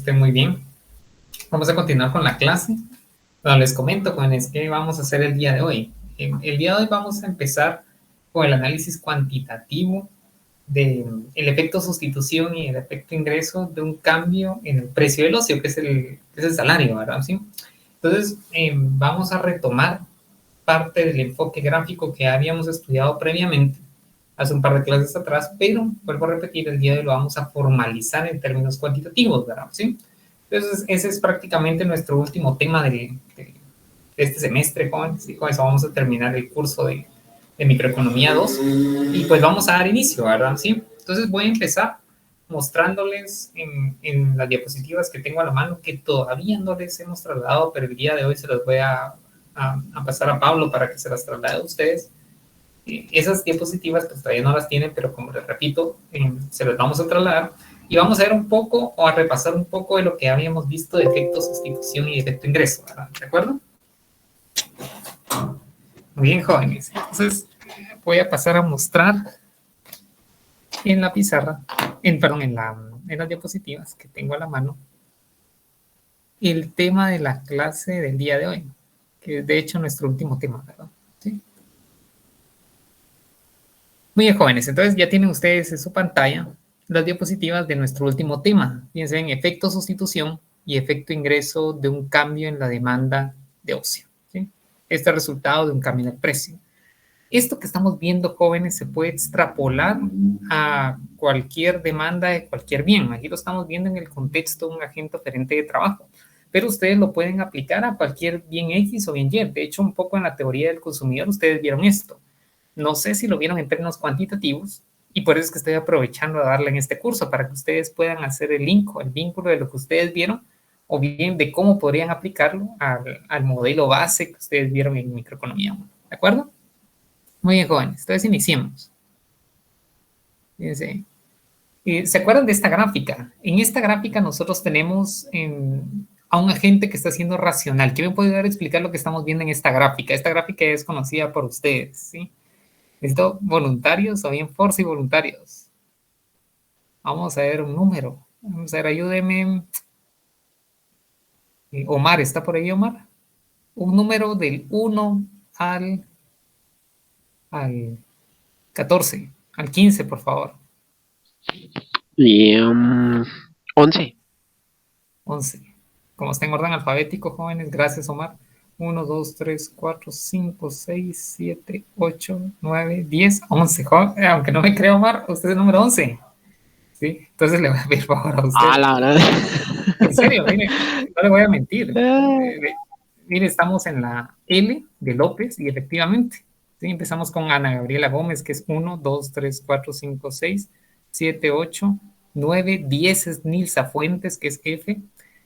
estén muy bien. Vamos a continuar con la clase. Bueno, les comento, jóvenes, qué vamos a hacer el día de hoy. El día de hoy vamos a empezar con el análisis cuantitativo del efecto sustitución y el efecto ingreso de un cambio en el precio del ocio, que es el salario, ¿verdad? ¿Sí? Entonces, vamos a retomar parte del enfoque gráfico que habíamos estudiado previamente hace un par de clases atrás, pero vuelvo a repetir, el día de hoy lo vamos a formalizar en términos cuantitativos, ¿verdad? ¿Sí? Entonces, ese es prácticamente nuestro último tema de este semestre, jóvenes, y con eso vamos a terminar el curso de Microeconomía 2 y pues vamos a dar inicio, ¿verdad? ¿Sí? Entonces voy a empezar mostrándoles en las diapositivas que tengo a la mano, que todavía no les hemos trasladado, pero el día de hoy se las voy a pasar a Pablo para que se las traslade a ustedes. Esas diapositivas pues todavía no las tienen, pero como les repito, se las vamos a trasladar y vamos a ver un poco o a repasar un poco de lo que habíamos visto de efecto sustitución y efecto ingreso, ¿verdad? ¿De acuerdo? Muy bien, jóvenes. Entonces voy a pasar a mostrar en la pizarra, perdón, en las diapositivas que tengo a la mano, el tema de la clase del día de hoy, que es de hecho nuestro último tema, ¿verdad? ¿Sí? Muy bien, jóvenes, entonces ya tienen ustedes en su pantalla las diapositivas de nuestro último tema. Fíjense en efecto sustitución y efecto ingreso de un cambio en la demanda de ocio. ¿Sí? Este es el resultado de un cambio en el precio. Esto que estamos viendo, jóvenes, se puede extrapolar a cualquier demanda de cualquier bien. Aquí lo estamos viendo en el contexto de un agente oferente de trabajo, pero ustedes lo pueden aplicar a cualquier bien X o bien Y. De hecho, un poco en la teoría del consumidor ustedes vieron esto. No sé si lo vieron en términos cuantitativos y por eso es que estoy aprovechando a darle en este curso para que ustedes puedan hacer el link o el vínculo de lo que ustedes vieron o bien de cómo podrían aplicarlo al modelo base que ustedes vieron en microeconomía. ¿De acuerdo? Muy bien, jóvenes. Entonces iniciemos. Fíjense. ¿Se acuerdan de esta gráfica? En esta gráfica nosotros tenemos a un agente que está siendo racional. ¿Quién me puede ayudar a explicar lo que estamos viendo en esta gráfica? Esta gráfica es conocida por ustedes, ¿sí? Necesito voluntarios o bien force y voluntarios. Vamos a ver un número. Vamos a ver, ayúdeme. Omar, ¿está por ahí, Omar? Un número del 1 al 14, al 15, por favor. Y 11. 11. Como está en orden alfabético, jóvenes, gracias, Omar. 1, 2, 3, 4, 5, 6, 7, 8, 9, 10, 11. Aunque no me crea, Omar, usted es el número 11. ¿Sí? Entonces le voy a pedir favor a Ah, usted. la verdad. En serio, mire, no le voy a mentir. Mire, estamos en la L de López y efectivamente, ¿sí? Empezamos con Ana Gabriela Gómez, que es 1, 2, 3, 4, 5, 6, 7, 8, 9, 10 es Nilsa Fuentes, que es F,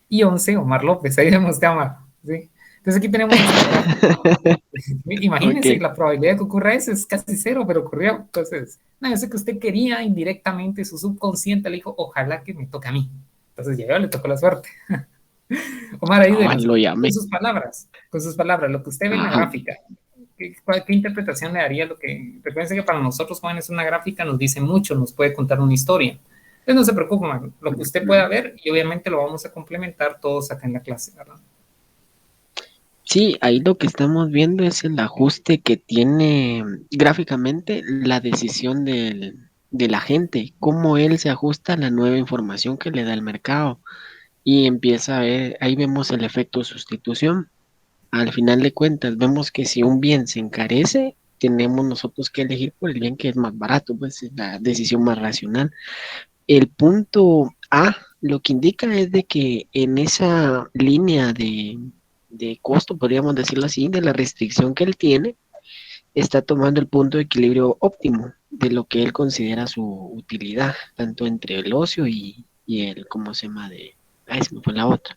y 11 Omar López, ahí vemos cámara. ¿Sí? Entonces aquí tenemos esta gráfica. Imagínense, Ok. la probabilidad de que ocurra eso es casi cero, pero ocurrió. Entonces, no, yo sé que usted quería indirectamente, su subconsciente le dijo, ojalá que me toque a mí. Entonces ya le tocó la suerte. Omar, Ah, ayúdenos lo llamé. con sus palabras, lo que usted ve en la Ajá. gráfica. ¿Qué interpretación le daría lo que... Recuerden que para nosotros, jóvenes, una gráfica nos dice mucho, nos puede contar una historia. Entonces no se preocupe, man, lo que usted pueda ver y obviamente lo vamos a complementar todos acá en la clase, ¿verdad? Sí, ahí lo que estamos viendo es el ajuste que tiene gráficamente la decisión del agente, cómo él se ajusta a la nueva información que le da el mercado y empieza a ver, ahí vemos el efecto sustitución. Al final de cuentas, vemos que si un bien se encarece, tenemos nosotros que elegir por el bien que es más barato, pues es la decisión más racional. El punto A lo que indica es de que en esa línea de costo, podríamos decirlo así, de la restricción que él tiene, está tomando el punto de equilibrio óptimo de lo que él considera su utilidad, tanto entre el ocio y el, ¿cómo se llama? Ay, se me fue la otra.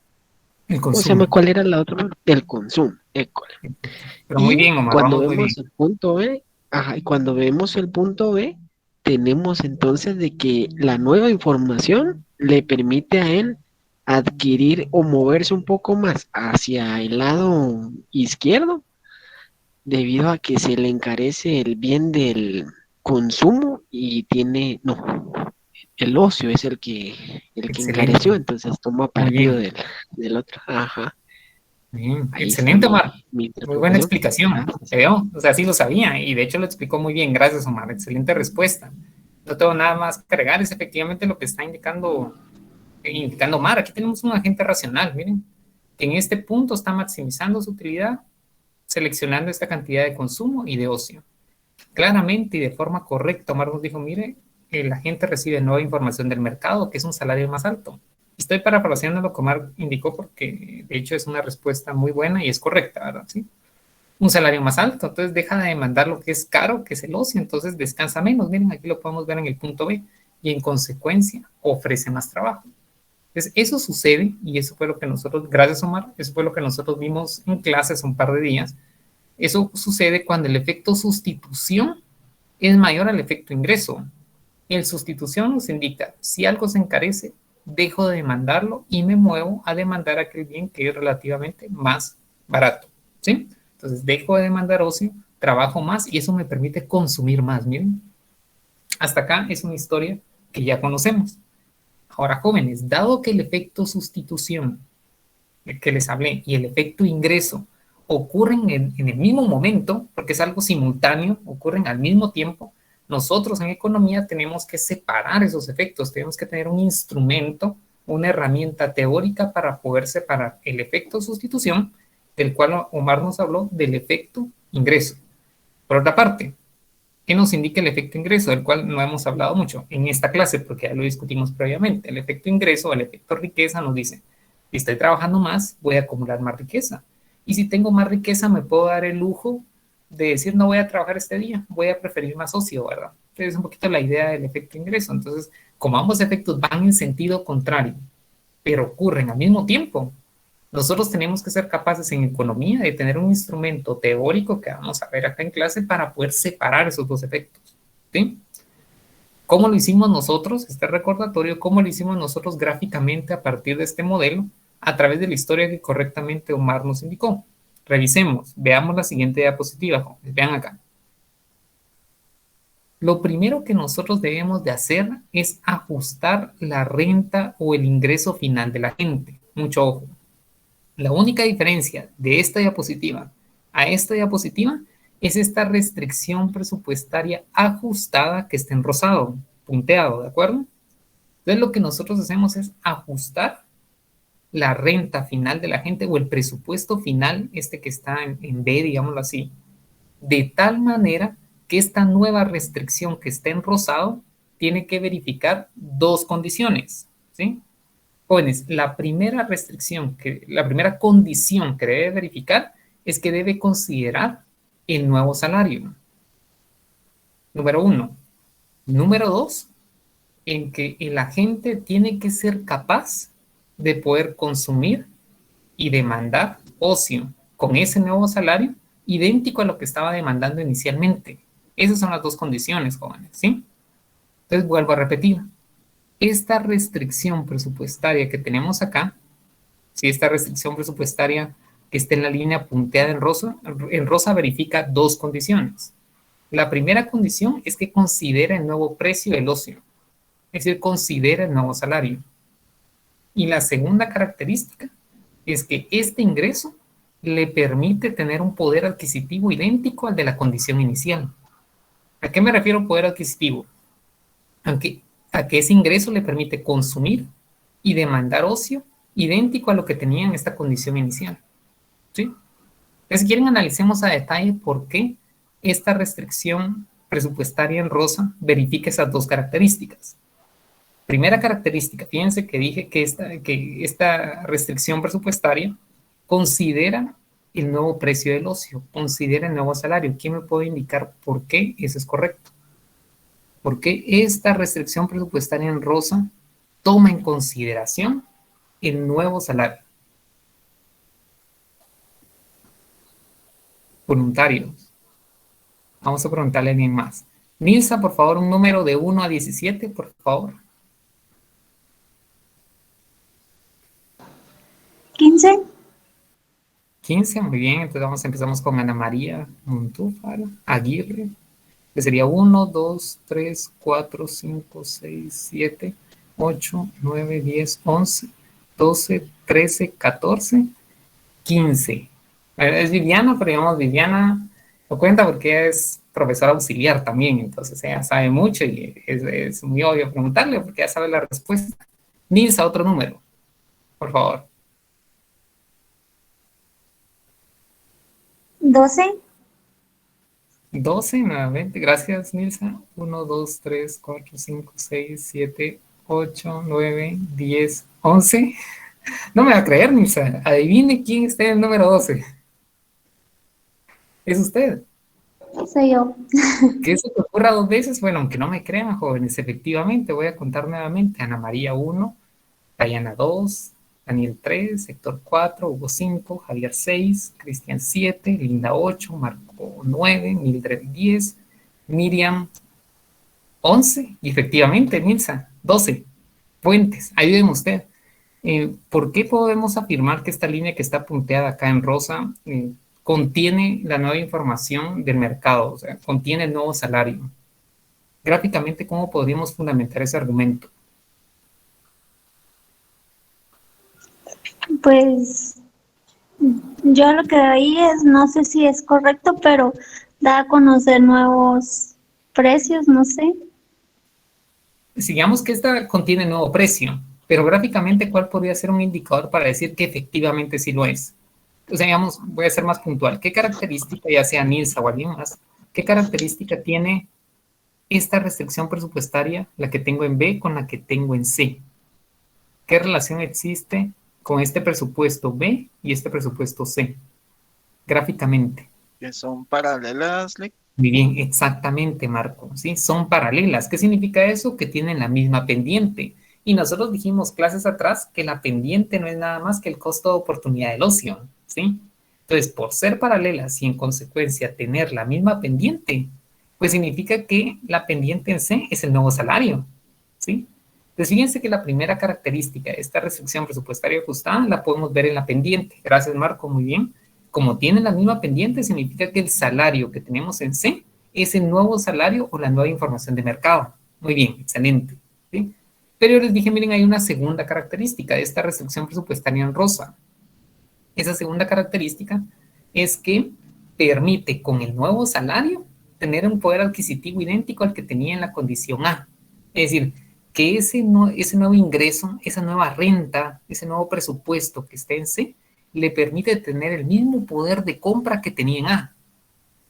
El ¿Cómo se llama? consumo. ¿Cuál era la otra? El consumo. École. Pero muy Y bien, Omar, cuando vamos muy bien. vemos el punto B, ajá, y cuando vemos el punto B, tenemos entonces de que la nueva información le permite a él adquirir o moverse un poco más hacia el lado izquierdo, debido a que se le encarece el bien del consumo y tiene, no, el ocio es el que encareció, Excelente, entonces tomó muy partido bien. del otro. Ajá, Bien, ahí está excelente, Omar. mi Muy buena interpretación. explicación, ¿eh? ¿Te veo? O sea, sí lo sabía y de hecho lo explicó muy bien. Gracias, Omar. Excelente respuesta. No tengo nada más que agregar, es efectivamente lo que está indicando Omar. Aquí tenemos un agente racional, miren, que en este punto está maximizando su utilidad, seleccionando esta cantidad de consumo y de ocio. Claramente y de forma correcta, Omar nos dijo, mire, la gente recibe nueva información del mercado, que es un salario más alto. Estoy parafraseando lo que Omar indicó porque de hecho es una respuesta muy buena y es correcta, ¿verdad? ¿Sí? Un salario más alto, entonces deja de demandar lo que es caro, que es el ocio, entonces descansa menos. Miren, aquí lo podemos ver en el punto B y en consecuencia ofrece más trabajo. Entonces, eso sucede y eso fue lo que nosotros, gracias Omar, eso fue lo que nosotros vimos en clases un par de días. Eso sucede cuando el efecto sustitución es mayor al efecto ingreso. El sustitución nos indica, si algo se encarece, dejo de demandarlo y me muevo a demandar aquel bien que es relativamente más barato. ¿Sí? Entonces dejo de demandar ocio, trabajo más y eso me permite consumir más. Miren, hasta acá es una historia que ya conocemos. Ahora, jóvenes, dado que el efecto sustitución que les hablé y el efecto ingreso ocurren en el mismo momento, porque es algo simultáneo, ocurren al mismo tiempo, nosotros en economía tenemos que separar esos efectos, tenemos que tener un instrumento, una herramienta teórica para poder separar el efecto sustitución, del cual Omar nos habló, del efecto ingreso. Por otra parte, ¿qué nos indica el efecto ingreso, del cual no hemos hablado mucho en esta clase, porque ya lo discutimos previamente? El efecto ingreso o el efecto riqueza nos dice, si estoy trabajando más, voy a acumular más riqueza. Y si tengo más riqueza, me puedo dar el lujo de decir, no voy a trabajar este día, voy a preferir más ocio, ¿verdad? Entonces es un poquito la idea del efecto ingreso. Entonces, como ambos efectos van en sentido contrario, pero ocurren al mismo tiempo, nosotros tenemos que ser capaces en economía de tener un instrumento teórico que vamos a ver acá en clase para poder separar esos dos efectos. ¿Sí? ¿Cómo lo hicimos nosotros? Este recordatorio, ¿cómo lo hicimos nosotros gráficamente a partir de este modelo? A través de la historia que correctamente Omar nos indicó. Revisemos, veamos la siguiente diapositiva, jóvenes. Vean acá. Lo primero que nosotros debemos de hacer es ajustar la renta o el ingreso final de la gente. Mucho ojo. La única diferencia de esta diapositiva a esta diapositiva es esta restricción presupuestaria ajustada que está en rosado, punteado, ¿de acuerdo? Entonces lo que nosotros hacemos es ajustar la renta final de la gente o el presupuesto final, este que está en B, digámoslo así, de tal manera que esta nueva restricción que está en rosado tiene que verificar dos condiciones, ¿sí? Jóvenes, la primera restricción, la primera condición que debe verificar es que debe considerar el nuevo salario. Número uno. Número dos, en que el agente tiene que ser capaz de poder consumir y demandar ocio con ese nuevo salario idéntico a lo que estaba demandando inicialmente. Esas son las dos condiciones, jóvenes, ¿sí? Entonces vuelvo a repetir. Esta restricción presupuestaria que tenemos acá, si esta restricción presupuestaria que está en la línea punteada en rosa verifica dos condiciones. La primera condición es que considera el nuevo precio del ocio, es decir, considera el nuevo salario. Y la segunda característica es que este ingreso le permite tener un poder adquisitivo idéntico al de la condición inicial. ¿A qué me refiero poder adquisitivo? Aunque, a que ese ingreso le permite consumir y demandar ocio idéntico a lo que tenía en esta condición inicial. ¿Sí? Entonces, si quieren, analicemos a detalle por qué esta restricción presupuestaria en rosa verifica esas dos características. Primera característica, fíjense que dije que esta restricción presupuestaria considera el nuevo precio del ocio, considera el nuevo salario. ¿Quién me puede indicar por qué eso es correcto? ¿Por qué esta restricción presupuestaria en rosa toma en consideración el nuevo salario? Voluntarios. Vamos a preguntarle a alguien más. Nilsa, por favor, un número de 1 a 17, por favor. 15. 15, muy bien. Entonces empezamos con Ana María Montúfar, Aguirre. que sería 1, 2, 3, 4, 5, 6, 7, 8, 9, 10, 11, 12, 13, 14, 15. Es Viviana, pero digamos, Viviana lo cuenta porque es profesora auxiliar también, entonces ella sabe mucho y es muy obvio preguntarle porque ya sabe la respuesta. Nilsa, otro número, por favor. 12. 12 nuevamente, gracias Nilsa. 1, 2, 3, 4, 5, 6, 7, 8, 9, 10, 11. No me va a creer, Nilsa. Adivine quién está en el número 12. Es usted. Soy yo. Que eso te ocurra dos veces, bueno, aunque no me crean, jóvenes, efectivamente, voy a contar nuevamente. Ana María 1, Dayana 2, Daniel 3, Héctor 4, Hugo 5, Javier 6, Cristian 7, Linda 8, Marco 9, Mildred 10, Miriam 11, y efectivamente, Nilsa, 12. Puentes, ayúdeme usted. ¿Por qué podemos afirmar que esta línea que está punteada acá en rosa contiene la nueva información del mercado, o sea, contiene el nuevo salario? Gráficamente, ¿cómo podríamos fundamentar ese argumento? Pues yo lo que veí es, no sé si es correcto, pero da a conocer nuevos precios, no sé. Sigamos que esta contiene nuevo precio, pero gráficamente, ¿cuál podría ser un indicador para decir que efectivamente sí lo es? O sea, digamos, voy a ser más puntual. ¿Qué característica, ya sea Nilsa o alguien más, qué característica tiene esta restricción presupuestaria, la que tengo en B con la que tengo en C? ¿Qué relación existe con este presupuesto B y este presupuesto C? Gráficamente. Que son paralelas, Lick. Muy bien, exactamente, Marco. ¿Sí? Son paralelas. ¿Qué significa eso? Que tienen la misma pendiente. Y nosotros dijimos clases atrás que la pendiente no es nada más que el costo de oportunidad del ocio. ¿Sí? Entonces, por ser paralelas y en consecuencia tener la misma pendiente, pues significa que la pendiente en C es el nuevo salario. ¿Sí? Entonces, fíjense que la primera característica de esta restricción presupuestaria ajustada la podemos ver en la pendiente. Gracias, Marco, muy bien. Como tienen la misma pendiente, significa que el salario que tenemos en C es el nuevo salario o la nueva información de mercado. Muy bien, excelente. ¿Sí? Pero yo les dije, miren, hay una segunda característica de esta restricción presupuestaria en rosa. Esa segunda característica es que permite con el nuevo salario tener un poder adquisitivo idéntico al que tenía en la condición A. Es decir, que ese nuevo ingreso, esa nueva renta, ese nuevo presupuesto que esté en C, le permite tener el mismo poder de compra que tenía en A.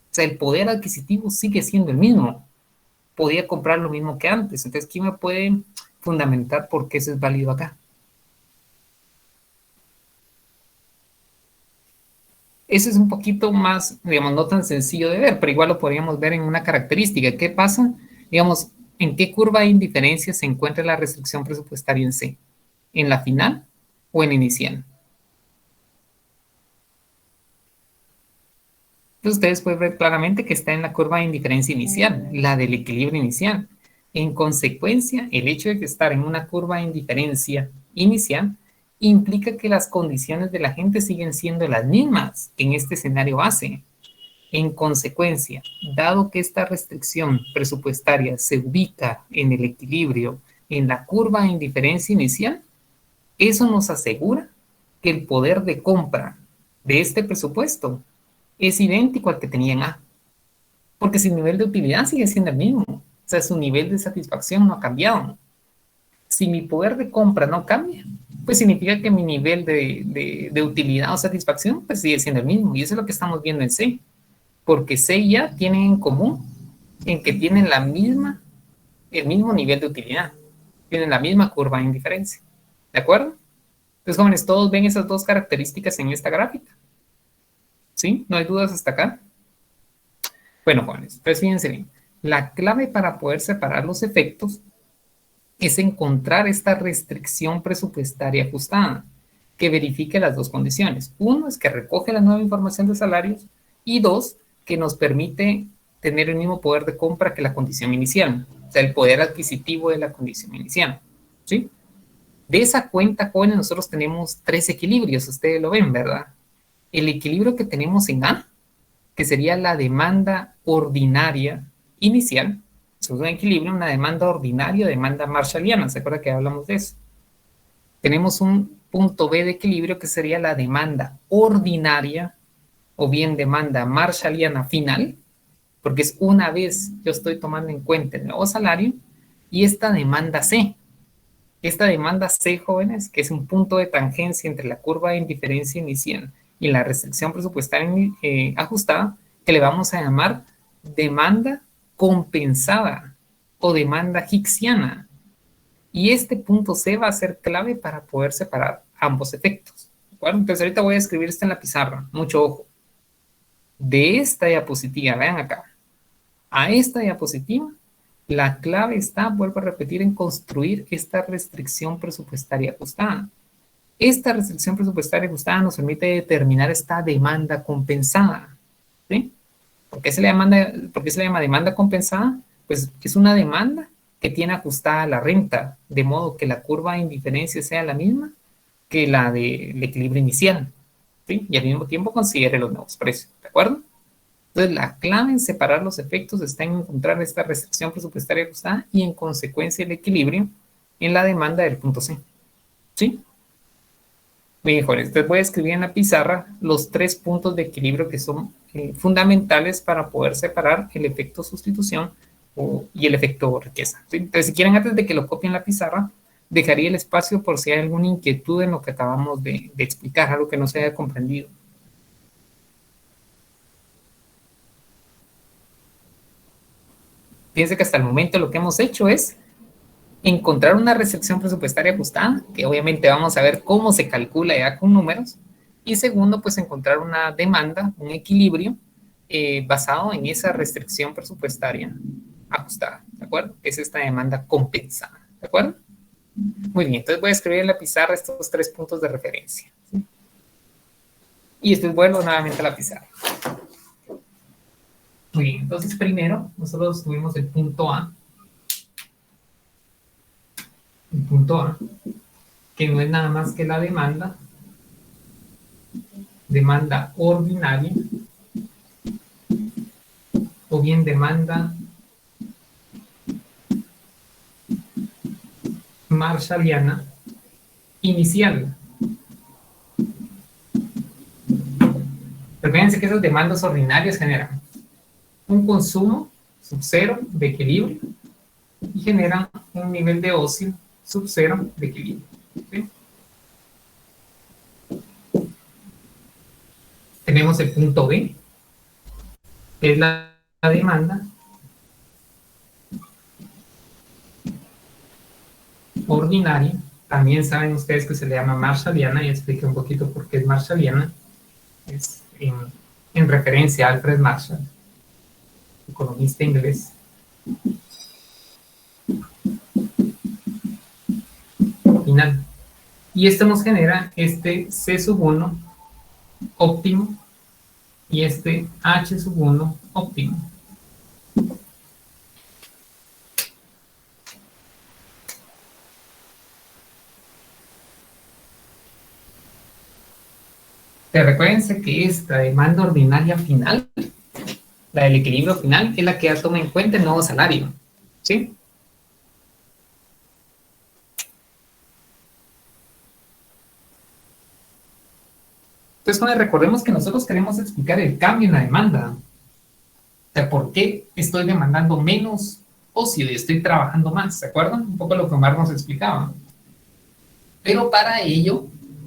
O sea, el poder adquisitivo sigue siendo el mismo. Podía comprar lo mismo que antes. Entonces, ¿quién me puede fundamentar por qué eso es válido acá? Eso es un poquito más, digamos, no tan sencillo de ver, pero igual lo podríamos ver en una característica. ¿Qué pasa? Digamos, ¿en qué curva de indiferencia se encuentra la restricción presupuestaria en C? ¿En la final o en inicial? Entonces ustedes pueden ver claramente que está en la curva de indiferencia inicial, la del equilibrio inicial. En consecuencia, el hecho de que estar en una curva de indiferencia inicial implica que las condiciones de la gente siguen siendo las mismas en este escenario base. En consecuencia, dado que esta restricción presupuestaria se ubica en el equilibrio, en la curva de indiferencia inicial, eso nos asegura que el poder de compra de este presupuesto es idéntico al que tenía en A, porque su nivel de utilidad sigue siendo el mismo, o sea, su nivel de satisfacción no ha cambiado. Si mi poder de compra no cambia, pues significa que mi nivel de utilidad o satisfacción pues sigue siendo el mismo, y eso es lo que estamos viendo en C, porque C y A tienen en común en que tienen el mismo nivel de utilidad, tienen la misma curva de indiferencia, ¿de acuerdo? Entonces, jóvenes, todos ven esas dos características en esta gráfica, ¿sí? ¿No hay dudas hasta acá? Bueno, jóvenes, entonces fíjense bien, la clave para poder separar los efectos es encontrar esta restricción presupuestaria ajustada que verifique las dos condiciones. Uno es que recoge la nueva información de salarios y dos, que nos permite tener el mismo poder de compra que la condición inicial, o sea, el poder adquisitivo de la condición inicial, ¿sí? De esa cuenta, jóvenes, nosotros tenemos tres equilibrios, ustedes lo ven, ¿verdad? El equilibrio que tenemos en A, que sería la demanda ordinaria inicial, es un equilibrio, una demanda ordinaria, demanda marshalliana. ¿Se acuerda que hablamos de eso? Tenemos un punto B de equilibrio que sería la demanda ordinaria o bien demanda marshalliana final, porque es una vez yo estoy tomando en cuenta el nuevo salario, y esta demanda C. Esta demanda C, jóvenes, que es un punto de tangencia entre la curva de indiferencia inicial y la restricción presupuestaria ajustada, que le vamos a llamar demanda compensada o demanda hicksiana. Y este punto C va a ser clave para poder separar ambos efectos. ¿De acuerdo? Entonces ahorita voy a escribir esto en la pizarra. Mucho ojo. De esta diapositiva, vean acá, a esta diapositiva, la clave está, vuelvo a repetir, en construir esta restricción presupuestaria ajustada. Esta restricción presupuestaria ajustada nos permite determinar esta demanda compensada. ¿Sí? ¿Por qué se le llama demanda compensada? Pues es una demanda que tiene ajustada la renta, de modo que la curva de indiferencia sea la misma que la del equilibrio inicial. ¿Sí? Y al mismo tiempo considere los nuevos precios. ¿De acuerdo? Entonces, la clave en separar los efectos está en encontrar esta restricción presupuestaria ajustada y, en consecuencia, el equilibrio en la demanda del punto C. ¿Sí? Bien, jóvenes, entonces voy a escribir en la pizarra los 3 puntos de equilibrio que son fundamentales para poder separar el efecto sustitución y el efecto riqueza. ¿Sí? Entonces, si quieren, antes de que lo copien en la pizarra, dejaría el espacio por si hay alguna inquietud en lo que acabamos de explicar, algo que no se haya comprendido. Fíjense que hasta el momento lo que hemos hecho es encontrar una restricción presupuestaria ajustada, que obviamente vamos a ver cómo se calcula ya con números, y segundo, pues encontrar una demanda, un equilibrio basado en esa restricción presupuestaria ajustada, ¿de acuerdo? Es esta demanda compensada, ¿de acuerdo? Muy bien, entonces voy a escribir en la pizarra estos 3 puntos de referencia, ¿sí? Y después vuelvo nuevamente a la pizarra. Muy bien, entonces primero nosotros tuvimos el punto A, que no es nada más que la demanda ordinaria, o bien demanda marshalliana inicial. Recuerden que esas demandas ordinarias generan un consumo sub cero de equilibrio y generan un nivel de ocio sub cero de equilibrio. ¿Sí? Tenemos el punto B, que es la demanda ordinaria. También saben ustedes que se le llama marshalliana, y expliqué un poquito por qué es marshalliana. Es en referencia a Alfred Marshall, economista inglés. Final. Y esto nos genera este C sub 1 óptimo y este H sub 1 óptimo. Te recuerden que esta demanda ordinaria final, la del equilibrio final, es la que ya toma en cuenta el nuevo salario. ¿Sí? Entonces, recordemos que nosotros queremos explicar el cambio en la demanda. O sea, ¿por qué estoy demandando menos ocio y estoy trabajando más? ¿Se acuerdan? Un poco lo que Omar nos explicaba. Pero para ello,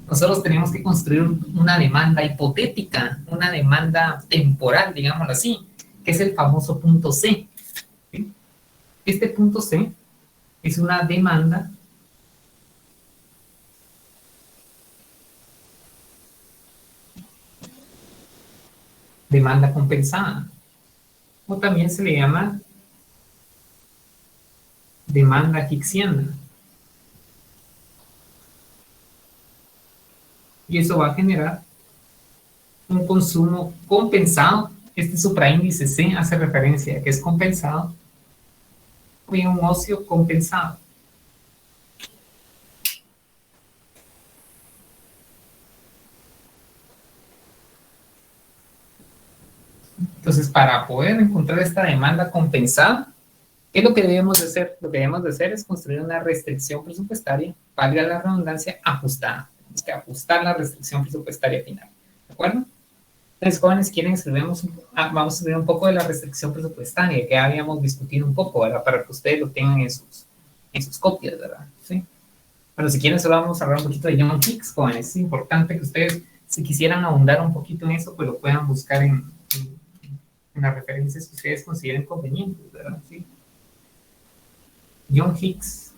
nosotros tenemos que construir una demanda hipotética, una demanda temporal, digámoslo así, que es el famoso punto C. ¿Sí? Este punto C es una demanda compensada, o también se le llama demanda hicksiana. Y eso va a generar un consumo compensado. Este supraíndice C hace referencia a que es compensado, y un ocio compensado. Entonces, para poder encontrar esta demanda compensada, ¿qué es lo que debemos de hacer? Lo que debemos de hacer es construir una restricción presupuestaria, valga la redundancia, ajustada. Tenemos que ajustar la restricción presupuestaria final. ¿De acuerdo? Entonces, jóvenes, quieren vamos a escribir un poco de la restricción presupuestaria que habíamos discutido un poco, ¿verdad? Para que ustedes lo tengan en sus copias, ¿verdad? ¿Sí? Pero si quieren, solo vamos a hablar un poquito de John Hicks, jóvenes. Es importante que ustedes, si quisieran ahondar un poquito en eso, pues lo puedan buscar en las referencias que ustedes consideren convenientes, ¿verdad? ¿Sí? John Hicks,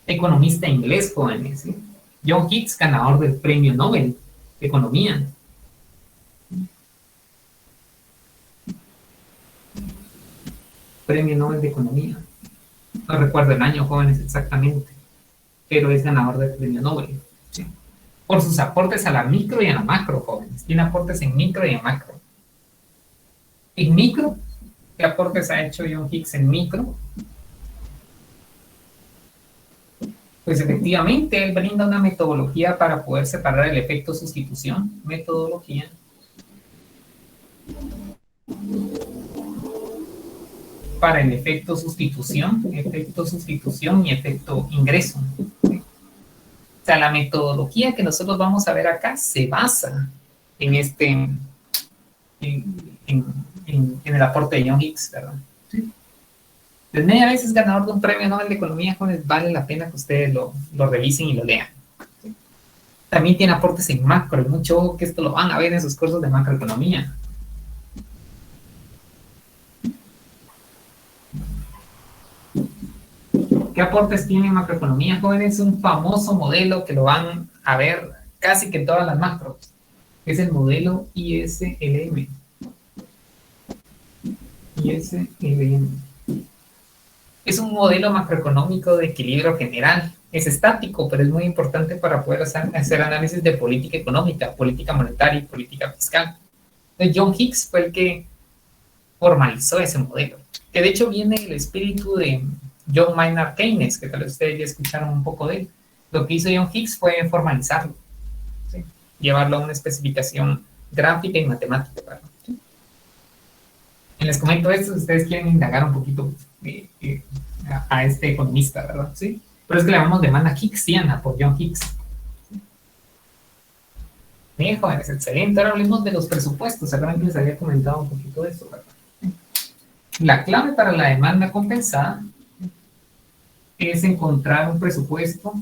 economista inglés, jóvenes. ¿Sí? John Hicks, ganador del Premio Nobel de Economía. Premio Nobel de Economía. No recuerdo el año, jóvenes, exactamente, pero es ganador del Premio Nobel. ¿Sí? Por sus aportes a la micro y a la macro, jóvenes. Tiene aportes en micro y en macro. En micro, ¿qué aportes ha hecho John Hicks en micro? Pues efectivamente, él brinda una metodología para poder separar el efecto sustitución. Metodología. Para el efecto sustitución y efecto ingreso. ¿Sí? O sea, la metodología que nosotros vamos a ver acá se basa en en el aporte de John Hicks, ¿verdad? ¿Sí? Entonces, media vez es ganador de un premio Nobel de Economía, jóvenes, vale la pena que ustedes lo revisen y lo lean. ¿Sí? También tiene aportes en macro, y mucho ojo que esto lo van a ver en sus cursos de macroeconomía. ¿Qué aportes tiene en macroeconomía, jóvenes? Un famoso modelo que lo van a ver casi que en todas las macros. Es el modelo ISLM. ISLM. Es un modelo macroeconómico de equilibrio general. Es estático, pero es muy importante para poder hacer análisis de política económica, política monetaria y política fiscal. Entonces, John Hicks fue el que formalizó ese modelo, que de hecho viene el espíritu de John Maynard Keynes, que tal vez ustedes ya escucharon un poco de él. Lo que hizo John Hicks fue formalizarlo, ¿sí? Llevarlo a una especificación gráfica y matemática, ¿verdad? ¿Sí? Y les comento esto si ustedes quieren indagar un poquito a este economista, ¿verdad? ¿Sí? Pero es que le llamamos demanda Hicksiana por John Hicks. Bien, jóvenes, excelente. Ahora hablemos de los presupuestos. Ahora les había comentado un poquito de eso, ¿verdad? La clave para la demanda compensada es encontrar un presupuesto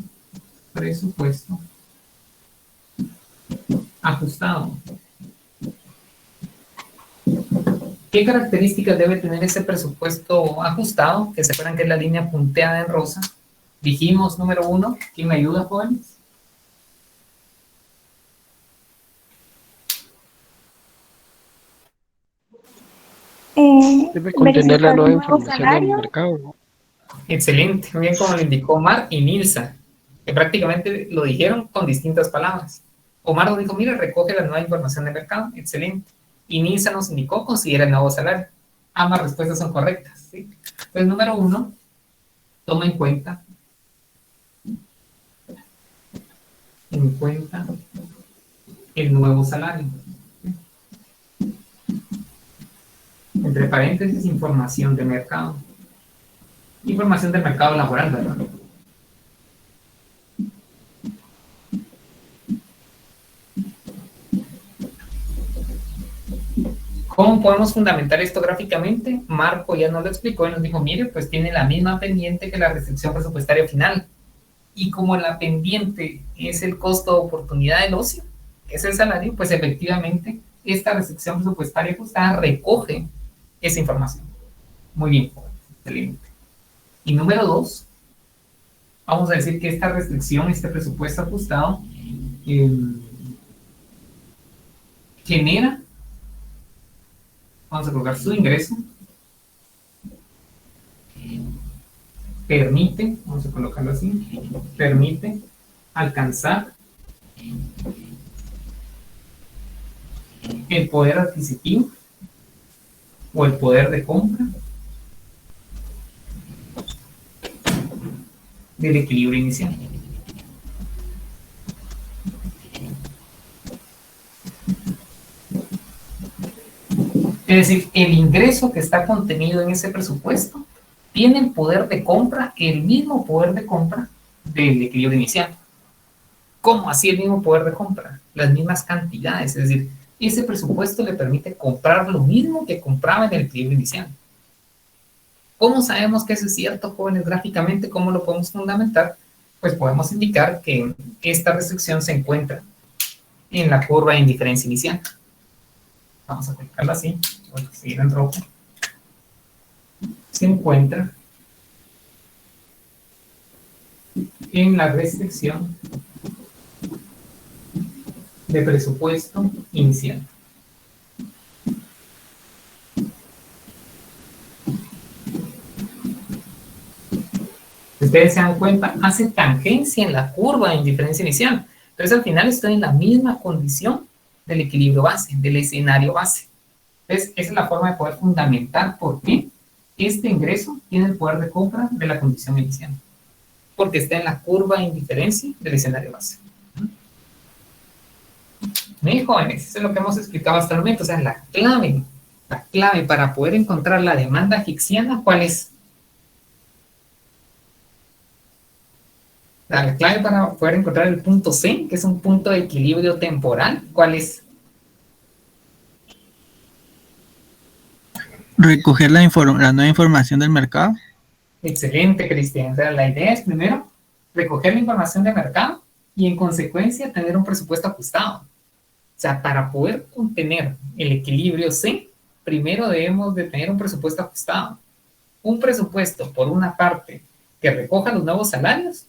ajustado. ¿Qué características debe tener ese presupuesto ajustado? Que se acuerdan que es la línea punteada en rosa. Dijimos, número 1, ¿quién me ayuda, jóvenes? Debe contener la Verificar nueva un nuevo información del salario. mercado. Excelente, muy bien, como lo indicó Omar y Nilsa, que prácticamente lo dijeron con distintas palabras. Omar nos dijo, mira, recoge la nueva información del mercado, excelente. Y Nilsa nos indicó, considera el nuevo salario. Ambas respuestas son correctas, ¿sí? Entonces, número 1, toma en cuenta el nuevo salario. Entre paréntesis, información de mercado. Información del mercado laboral, ¿verdad? ¿Cómo podemos fundamentar esto gráficamente? Marco ya nos lo explicó y nos dijo, mire, pues tiene la misma pendiente que la restricción presupuestaria final. Y como la pendiente es el costo de oportunidad del ocio, que es el salario, pues efectivamente esta restricción presupuestaria ajustada recoge esa información. Muy bien, excelente. Y número 2, vamos a decir que esta restricción, este presupuesto ajustado, genera, vamos a colocar su ingreso, permite, vamos a colocarlo así, permite alcanzar el poder adquisitivo o el poder de compra del equilibrio inicial. Es decir, el ingreso que está contenido en ese presupuesto tiene el poder de compra, el mismo poder de compra del equilibrio inicial. ¿Cómo así el mismo poder de compra? Las mismas cantidades, es decir, ese presupuesto le permite comprar lo mismo que compraba en el equilibrio inicial. ¿Cómo sabemos que eso es cierto, jóvenes, gráficamente? ¿Cómo lo podemos fundamentar? Pues podemos indicar que esta restricción se encuentra en la curva de indiferencia inicial. Vamos a colocarla así, voy a seguir en rojo. Se encuentra en la restricción de presupuesto inicial. Si ustedes se dan cuenta, hace tangencia en la curva de indiferencia inicial. Entonces, al final estoy en la misma condición del equilibrio base, del escenario base. Entonces, esa es la forma de poder fundamentar por qué este ingreso tiene el poder de compra de la condición inicial. Porque está en la curva de indiferencia del escenario base. Bien, jóvenes, eso es lo que hemos explicado hasta el momento. O sea, la clave para poder encontrar la demanda hicksiana, ¿cuál es? La clave para poder encontrar el punto C, que es un punto de equilibrio temporal, ¿cuál es? Recoger la nueva información del mercado. Excelente, Cristian. O sea, la idea es primero recoger la información de mercado y en consecuencia tener un presupuesto ajustado. O sea, para poder obtener el equilibrio C, primero debemos de tener un presupuesto ajustado. Un presupuesto, por una parte, que recoja los nuevos salarios,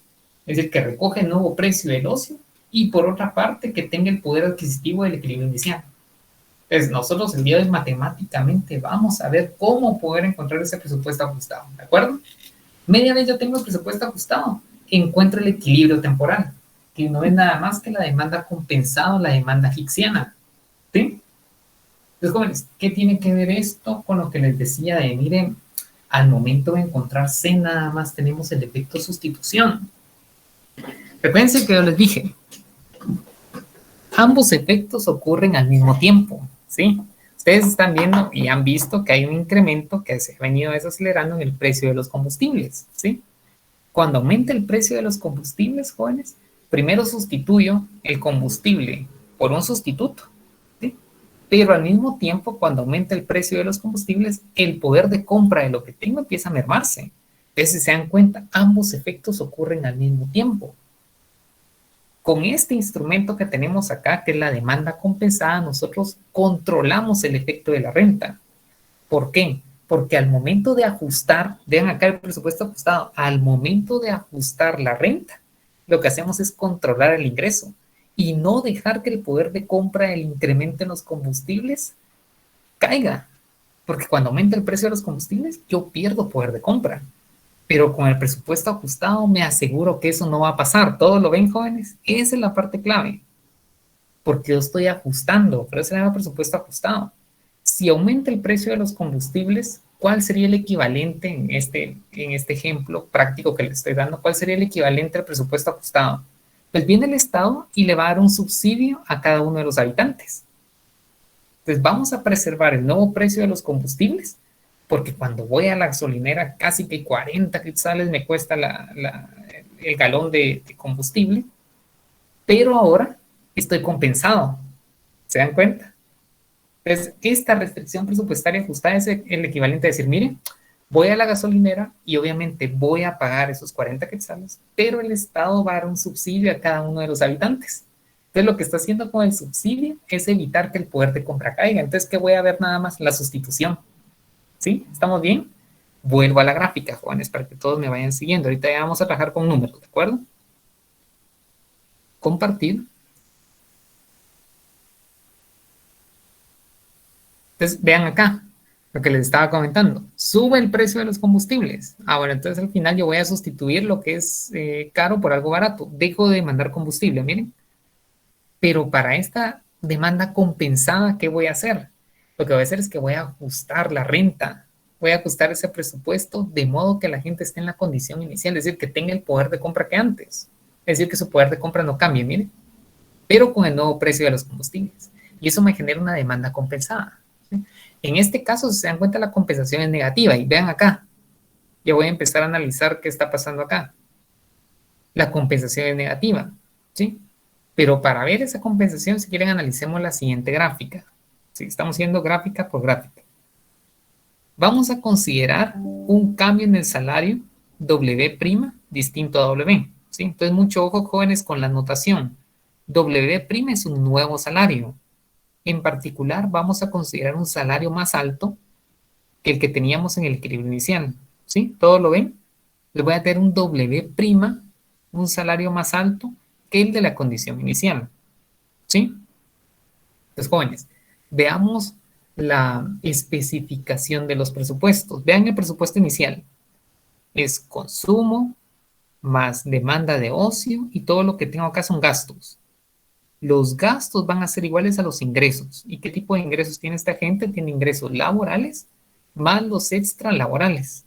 es decir, que recoge el nuevo precio del ocio, y por otra parte, que tenga el poder adquisitivo del equilibrio inicial. Entonces, nosotros el día de hoy matemáticamente vamos a ver cómo poder encontrar ese presupuesto ajustado, ¿de acuerdo? Media vez yo tengo el presupuesto ajustado, encuentro el equilibrio temporal, que no es nada más que la demanda compensada o la demanda hicksiana, ¿sí? Entonces, jóvenes, ¿qué tiene que ver esto con lo que les decía de, miren, al momento de encontrar C nada más tenemos el efecto sustitución? Recuérdense que yo les dije, ambos efectos ocurren al mismo tiempo, ¿sí? Ustedes están viendo y han visto que hay un incremento que se ha venido desacelerando en el precio de los combustibles, ¿sí? Cuando aumenta el precio de los combustibles, jóvenes, primero sustituyo el combustible por un sustituto, ¿sí? Pero al mismo tiempo, cuando aumenta el precio de los combustibles, el poder de compra de lo que tengo empieza a mermarse. Entonces, si se dan cuenta, ambos efectos ocurren al mismo tiempo. Con este instrumento que tenemos acá, que es la demanda compensada, nosotros controlamos el efecto de la renta. ¿Por qué? Porque al momento de ajustar, vean acá el presupuesto ajustado, al momento de ajustar la renta, lo que hacemos es controlar el ingreso y no dejar que el poder de compra, el incremento en los combustibles, caiga. Porque cuando aumenta el precio de los combustibles, yo pierdo poder de compra. Pero con el presupuesto ajustado me aseguro que eso no va a pasar. ¿Todos lo ven, jóvenes? Esa es la parte clave. Porque yo estoy ajustando, pero ese es el presupuesto ajustado. Si aumenta el precio de los combustibles, ¿cuál sería el equivalente en este ejemplo práctico que les estoy dando? ¿Cuál sería el equivalente al presupuesto ajustado? Pues viene el Estado y le va a dar un subsidio a cada uno de los habitantes. Entonces vamos a preservar el nuevo precio de los combustibles, porque cuando voy a la gasolinera casi que 40 quetzales me cuesta el galón de combustible, pero ahora estoy compensado. ¿Se dan cuenta? Entonces, esta restricción presupuestaria ajustada es el equivalente a decir, mire, voy a la gasolinera y obviamente voy a pagar esos 40 quetzales, pero el Estado va a dar un subsidio a cada uno de los habitantes. Entonces, lo que está haciendo con el subsidio es evitar que el poder de compra caiga. Entonces, ¿qué voy a ver nada más? La sustitución. ¿Sí? ¿Estamos bien? Vuelvo a la gráfica, jóvenes, para que todos me vayan siguiendo. Ahorita ya vamos a trabajar con números, ¿de acuerdo? Compartir. Entonces, vean acá lo que les estaba comentando. Sube el precio de los combustibles. Bueno, entonces al final yo voy a sustituir lo que es caro por algo barato. Dejo de mandar combustible, miren. Pero para esta demanda compensada, ¿qué voy a hacer? Lo que voy a hacer es que voy a ajustar la renta. Voy a ajustar ese presupuesto de modo que la gente esté en la condición inicial, es decir, que tenga el poder de compra que antes. Es decir, que su poder de compra no cambie, miren. Pero con el nuevo precio de los combustibles. Y eso me genera una demanda compensada. ¿Sí? En este caso, si se dan cuenta, la compensación es negativa. Y vean acá, yo voy a empezar a analizar qué está pasando acá. La compensación es negativa, ¿sí? Pero para ver esa compensación, si quieren, analicemos la siguiente gráfica. ¿Sí? Estamos haciendo gráfica por gráfica. Vamos a considerar un cambio en el salario W' distinto a W. ¿Sí? Entonces, mucho ojo, jóvenes, con la notación. W' es un nuevo salario. En particular, vamos a considerar un salario más alto que el que teníamos en el equilibrio inicial. ¿Sí? ¿Todos lo ven? Les voy a tener un W', un salario más alto que el de la condición inicial. ¿Sí? Entonces, jóvenes, veamos la especificación de los presupuestos. Vean el presupuesto inicial. Es consumo más demanda de ocio y todo lo que tengo acá son gastos. Los gastos van a ser iguales a los ingresos. ¿Y qué tipo de ingresos tiene esta gente? Tiene ingresos laborales más los extralaborales.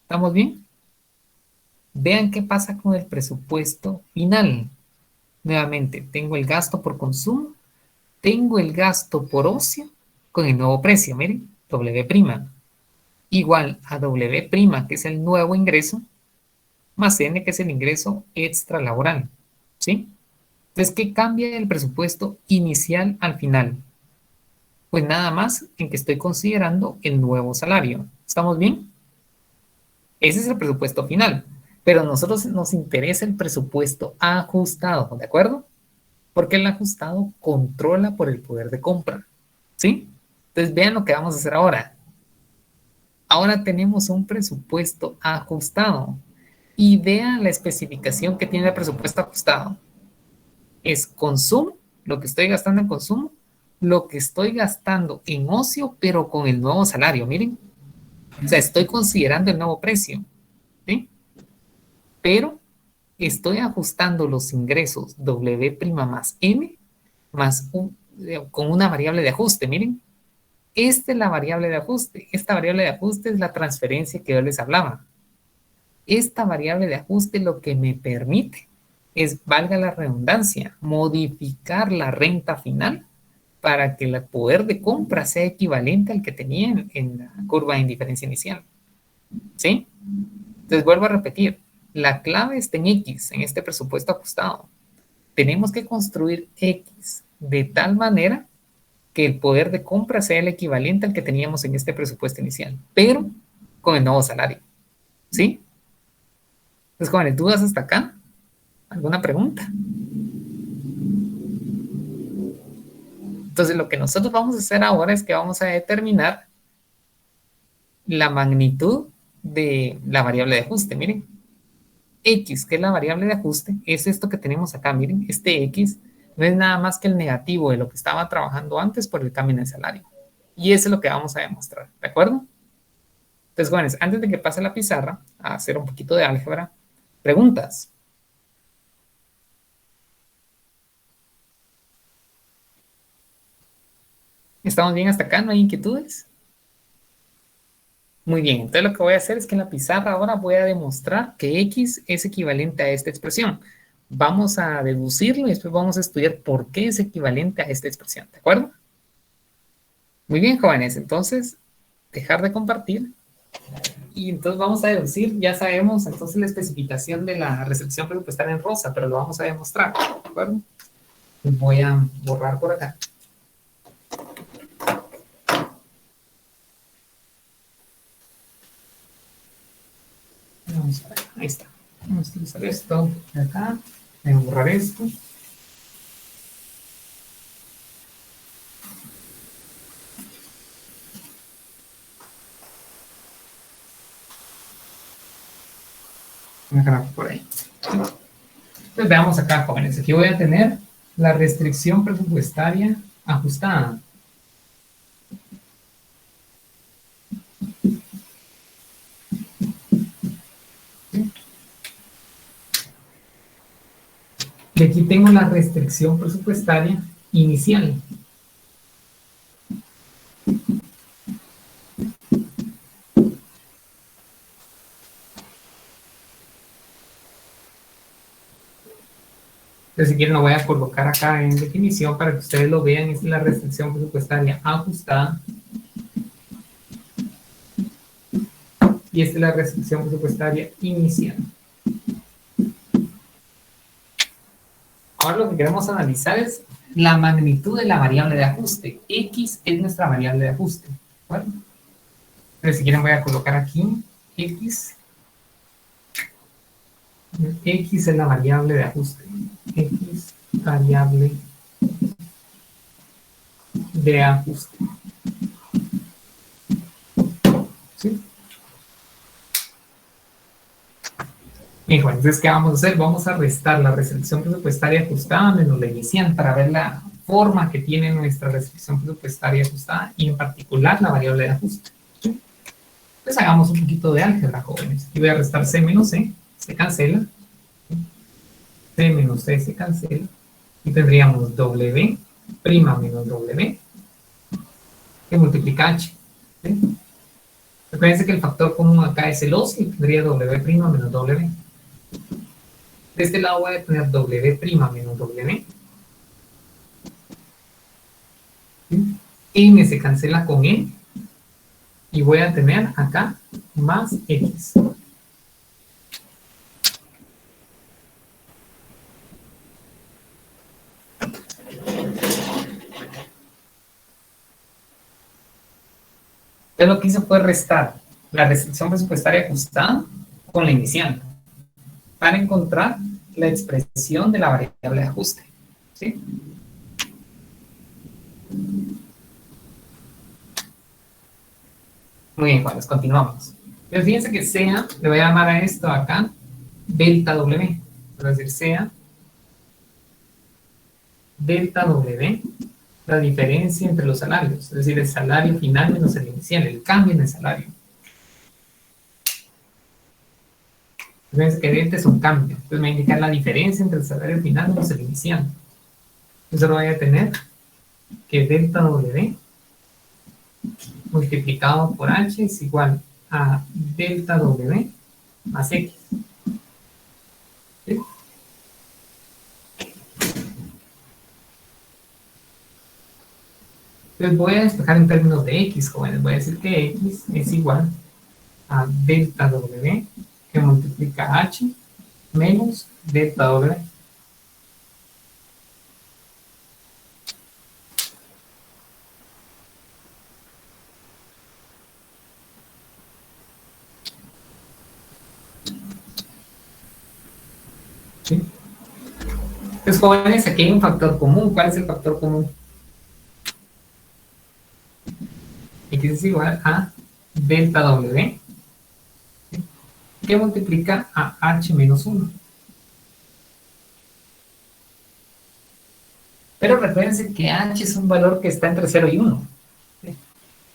¿Estamos bien? Vean qué pasa con el presupuesto final. Nuevamente, tengo el gasto por consumo, tengo el gasto por ocio con el nuevo precio, miren, W' igual a W', que es el nuevo ingreso, más N, que es el ingreso extralaboral, ¿sí? Entonces, ¿qué cambia del presupuesto inicial al final? Pues nada más en que estoy considerando el nuevo salario. ¿Estamos bien? Ese es el presupuesto final, pero a nosotros nos interesa el presupuesto ajustado, ¿de acuerdo? Porque el ajustado controla por el poder de compra, ¿sí? Entonces vean lo que vamos a hacer ahora. Ahora tenemos un presupuesto ajustado y vean la especificación que tiene el presupuesto ajustado. Es consumo, lo que estoy gastando en consumo, lo que estoy gastando en ocio, pero con el nuevo salario, miren. O sea, estoy considerando el nuevo precio, ¿sí? Pero estoy ajustando los ingresos W' más N más con una variable de ajuste, miren. Esta es la variable de ajuste. Esta variable de ajuste es la transferencia que yo les hablaba. Esta variable de ajuste lo que me permite es, valga la redundancia, modificar la renta final para que el poder de compra sea equivalente al que tenía en la curva de indiferencia inicial. ¿Sí? Entonces vuelvo a repetir, la clave está en X, en este presupuesto ajustado. Tenemos que construir X de tal manera que el poder de compra sea el equivalente al que teníamos en este presupuesto inicial, pero con el nuevo salario. ¿Sí? Entonces, jóvenes, ¿dudas hasta acá? ¿Alguna pregunta? Entonces, lo que nosotros vamos a hacer ahora es que vamos a determinar la magnitud de la variable de ajuste. Miren, X, que es la variable de ajuste, es esto que tenemos acá. Miren, este X no es nada más que el negativo de lo que estaba trabajando antes por el cambio en el salario. Y eso es lo que vamos a demostrar, ¿de acuerdo? Entonces, jóvenes, antes de que pase la pizarra a hacer un poquito de álgebra, preguntas. ¿Estamos bien hasta acá? ¿No hay inquietudes? Muy bien, entonces lo que voy a hacer es que en la pizarra ahora voy a demostrar que X es equivalente a esta expresión. Vamos a deducirlo y después vamos a estudiar por qué es equivalente a esta expresión, ¿de acuerdo? Muy bien, jóvenes, entonces, dejar de compartir. Y entonces vamos a deducir, ya sabemos entonces la especificación de la restricción presupuestaria en rosa, pero lo vamos a demostrar, ¿de acuerdo? Voy a borrar por acá. Vamos a ver, ahí está. Vamos a utilizar esto de acá. Voy a borrar esto. Voy a agarrar por ahí. Entonces veamos acá, jóvenes. Aquí voy a tener la restricción presupuestaria ajustada. Y aquí tengo la restricción presupuestaria inicial. Entonces, si quieren, lo voy a colocar acá en definición para que ustedes lo vean. Esta es la restricción presupuestaria ajustada. y esta es la restricción presupuestaria inicial. Ahora lo que queremos analizar es la magnitud de la variable de ajuste. X es nuestra variable de ajuste. ¿Vale? Entonces, si quieren voy a colocar aquí X. X es la variable de ajuste. X, variable de ajuste. ¿Sí? Bien, entonces, ¿qué vamos a hacer? Vamos a restar la restricción presupuestaria ajustada menos la inicial para ver la forma que tiene nuestra restricción presupuestaria ajustada y en particular la variable de ajuste. ¿Sí? Entonces hagamos un poquito de álgebra, jóvenes. Aquí voy a restar C menos C, se cancela. C menos C se cancela. Y tendríamos W' menos W que multiplica H. ¿Sí? Recuerden que el factor común acá es el O, y tendría W' menos W. De este lado voy a tener W' menos W. ¿Sí? M se cancela con E. Y voy a tener acá más X. Entonces lo que hice fue restar la restricción presupuestaria ajustada con la inicial para encontrar la expresión de la variable de ajuste. ¿Sí? Muy bien, Juanes, continuamos. Pero fíjense que sea, le voy a llamar a esto acá delta W. Voy a decir sea delta W, la diferencia entre los salarios, es decir, el salario final menos el inicial, el cambio en el salario. Fíjense que delta es un cambio, entonces me va a indicar la diferencia entre el salario final menos el inicial. Entonces ahora voy a tener que delta W multiplicado por H es igual a delta W más X. ¿Sí? Entonces voy a despejar en términos de X, jóvenes. Voy a decir que X es igual a delta W que multiplica H menos delta W. ¿Sí? Entonces, jóvenes, aquí hay un factor común. ¿Cuál es el factor común? X es igual a delta W, ¿sí? Que multiplica a H menos 1. Pero recuérdense que H es un valor que está entre 0 y 1. ¿Sí?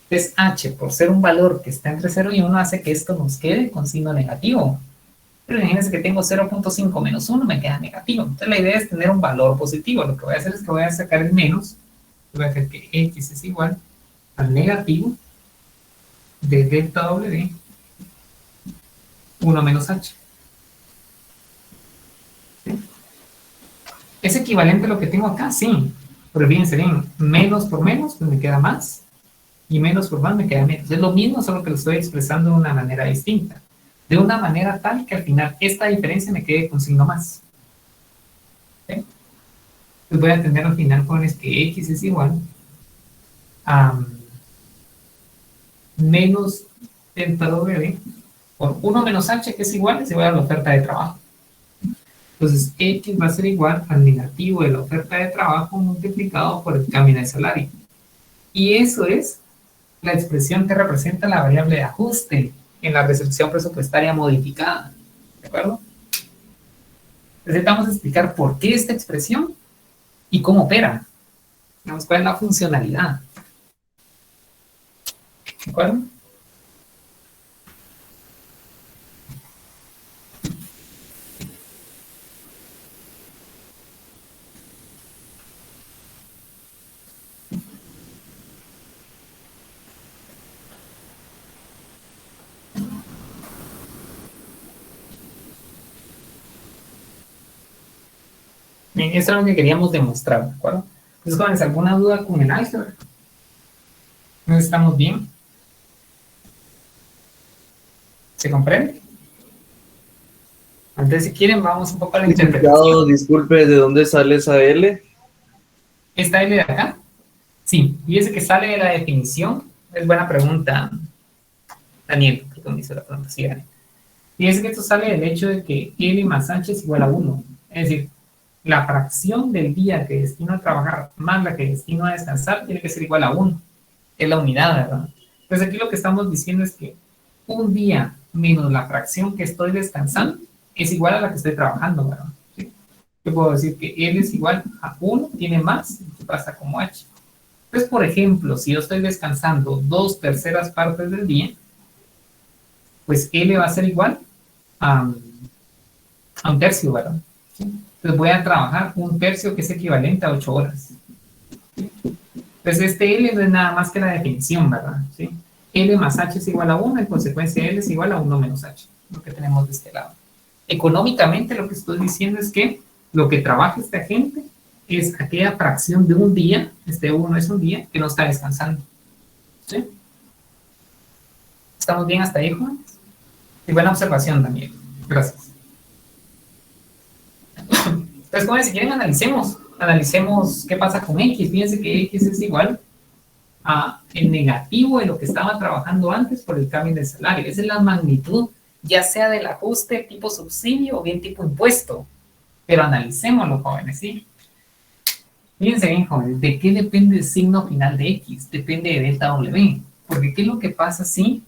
Entonces, H, por ser un valor que está entre 0 y 1, hace que esto nos quede con signo negativo. Pero imagínense que tengo 0.5 menos 1, me queda negativo. Entonces la idea es tener un valor positivo. Lo que voy a hacer es que voy a sacar el menos. Voy a hacer que X es igual al negativo de delta W 1 menos H. ¿Sí? ¿Es equivalente a lo que tengo acá? Sí. Pero fíjense bien, menos por menos pues me queda más. Y menos por más me queda menos. Es lo mismo, solo que lo estoy expresando de una manera distinta. De una manera tal que al final esta diferencia me quede con signo más. ¿Sí? Entonces voy a tener al final, jóvenes, que X es igual a menos delta W por 1 menos H, que es igual a la oferta de trabajo. Entonces X va a ser igual al negativo de la oferta de trabajo multiplicado por el cambio en el salario. Y eso es la expresión que representa la variable de ajuste en la restricción presupuestaria modificada. ¿De acuerdo? Necesitamos explicar por qué esta expresión y cómo opera. Digamos, cuál es la funcionalidad. ¿De acuerdo? Bien, eso es lo que queríamos demostrar, ¿de acuerdo? Entonces, jóvenes, ¿alguna duda con el álgebra? ¿No estamos bien? ¿Se comprende? Entonces, si quieren, vamos un poco a la interpretación. Licenciado, disculpe, ¿de dónde sale esa L? ¿Esta L de acá? Sí, fíjese que sale de la definición. Es buena pregunta, Daniel, que me hizo la pregunta. Sí, Daniel. Fíjese que esto sale del hecho de que L más H es igual a 1. Es decir, la fracción del día que destino a trabajar más la que destino a descansar tiene que ser igual a 1. Es la unidad, ¿verdad? Entonces aquí lo que estamos diciendo es que un día menos la fracción que estoy descansando es igual a la que estoy trabajando, ¿verdad? ¿Sí? Yo puedo decir que L es igual a 1, tiene más, y pasa como H. Entonces, por ejemplo, si yo estoy descansando 2/3 partes del día, pues L va a ser igual a 1/3, ¿verdad? ¿Sí? Entonces voy a trabajar 1/3, que es equivalente a 8 horas. ¿Sí? Entonces este L no es nada más que la definición, ¿verdad? ¿Sí? L más H es igual a 1, en consecuencia L es igual a 1 menos H, lo que tenemos de este lado. Económicamente lo que estoy diciendo es que lo que trabaja esta gente es aquella fracción de un día, este 1 es un día, que no está descansando. ¿Sí? ¿Estamos bien hasta ahí, jóvenes? Y buena observación, Daniel. Gracias. Entonces, jóvenes, si quieren, analicemos qué pasa con X. Fíjense que X es igual a el negativo de lo que estaba trabajando antes por el cambio de salario. Esa es la magnitud, ya sea del ajuste tipo subsidio o bien tipo impuesto. Pero analicémoslo, jóvenes, ¿sí? Fíjense bien, jóvenes, ¿de qué depende el signo final de X? Depende de delta W. Porque ¿qué es lo que pasa si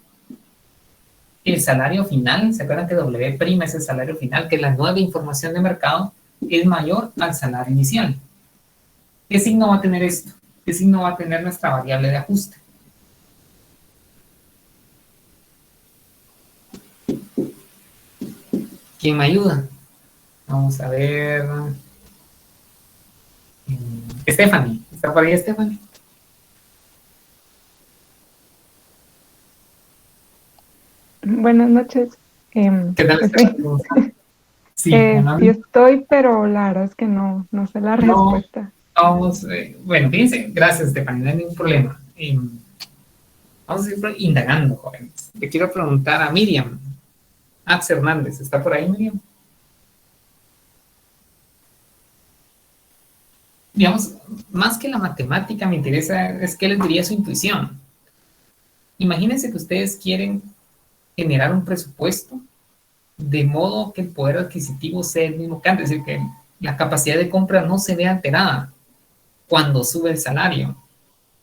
el salario final, se acuerdan que W' es el salario final, que es la nueva información de mercado, es mayor al salario inicial? ¿Qué signo va a tener esto? ¿Qué signo va a tener nuestra variable de ajuste? ¿Quién me ayuda? Vamos a ver. Stephanie. ¿Está por ahí, Stephanie? Buenas noches. ¿Qué tal? Sí, Sí estoy, pero la verdad es que no sé la respuesta. Vamos, bueno, fíjense, gracias, Stephanie, no hay ningún problema. Vamos a ir indagando, jóvenes. Le quiero preguntar a Miriam Ax Hernández. ¿Está por ahí, Miriam? Digamos, más que la matemática me interesa es qué les diría su intuición. Imagínense que ustedes quieren generar un presupuesto de modo que el poder adquisitivo sea el mismo que antes, es decir, que la capacidad de compra no se vea alterada cuando sube el salario.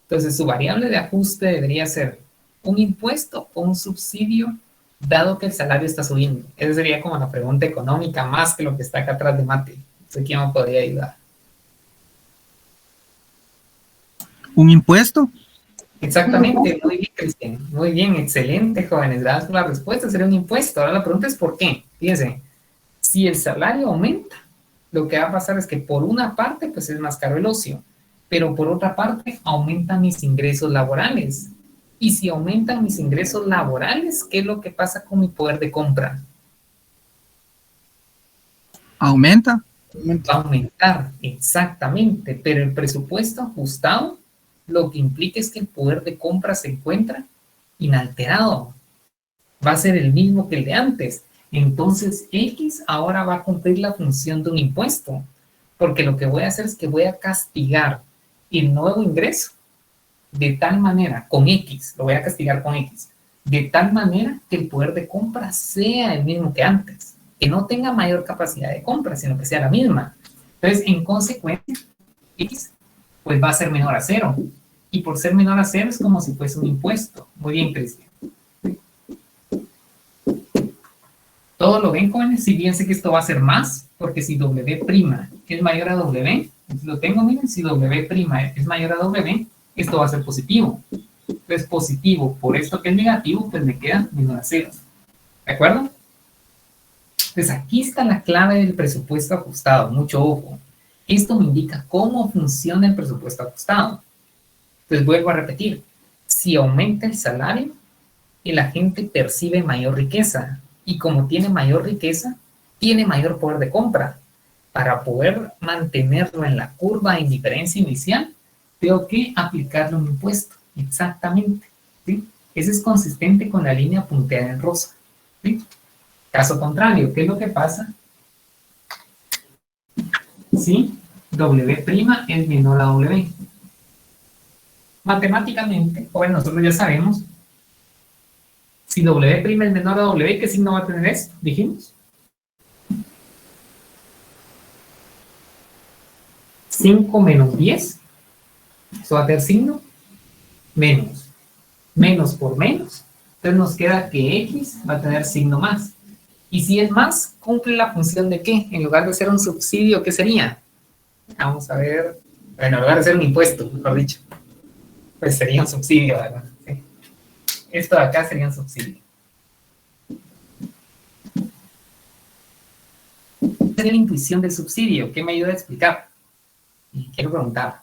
Entonces, su variable de ajuste debería ser un impuesto o un subsidio, dado que el salario está subiendo. Esa sería como la pregunta económica, más que lo que está acá atrás de mate. No sé quién me podría ayudar. ¿Un impuesto? Exactamente, muy bien, Cristian. Muy bien, excelente, jóvenes. Gracias por la respuesta, sería un impuesto. Ahora la pregunta es ¿por qué? Fíjense, si el salario aumenta, lo que va a pasar es que por una parte, pues es más caro el ocio, pero por otra parte, aumentan mis ingresos laborales. Y si aumentan mis ingresos laborales, ¿qué es lo que pasa con mi poder de compra? ¿Aumenta? Va a aumentar, exactamente, pero el presupuesto ajustado lo que implica es que el poder de compra se encuentra inalterado. Va a ser el mismo que el de antes. Entonces, X ahora va a cumplir la función de un impuesto, porque lo que voy a hacer es que voy a castigar el nuevo ingreso de tal manera, con X, lo voy a castigar con X, de tal manera que el poder de compra sea el mismo que antes, que no tenga mayor capacidad de compra, sino que sea la misma. Entonces, en consecuencia, X pues va a ser menor a 0. Y por ser menor a 0 es como si fuese un impuesto. Muy bien, Cristian. ¿Todo lo ven, jóvenes? Si bien sé que esto va a ser más, porque si W' es mayor a W, lo tengo, miren, si W' es mayor a W, esto va a ser positivo. Entonces, positivo por esto que es negativo, pues me queda menor a 0. ¿De acuerdo? Entonces, aquí está la clave del presupuesto ajustado. Mucho ojo. Esto me indica cómo funciona el presupuesto ajustado. Entonces, vuelvo a repetir. Si aumenta el salario, la gente percibe mayor riqueza. Y como tiene mayor riqueza, tiene mayor poder de compra. Para poder mantenerlo en la curva de indiferencia inicial, tengo que aplicarle un impuesto. Exactamente. ¿Sí? Ese es consistente con la línea punteada en rosa. ¿Sí? Caso contrario, ¿qué es lo que pasa? Si W' es menor a W. Matemáticamente, bueno, nosotros ya sabemos, si W' es menor a W, ¿qué signo va a tener esto? Dijimos. 5 menos 10, eso va a tener signo menos. Menos por menos, entonces nos queda que X va a tener signo más. Y si es más, cumple la función de ¿qué? En lugar de ser un subsidio, ¿qué sería? Vamos a ver, bueno, en lugar de ser un impuesto, mejor dicho, pues sería un subsidio, ¿verdad? Sí. Esto de acá sería un subsidio. ¿Qué sería la intuición del subsidio? ¿Qué me ayuda a explicar? Y quiero preguntar.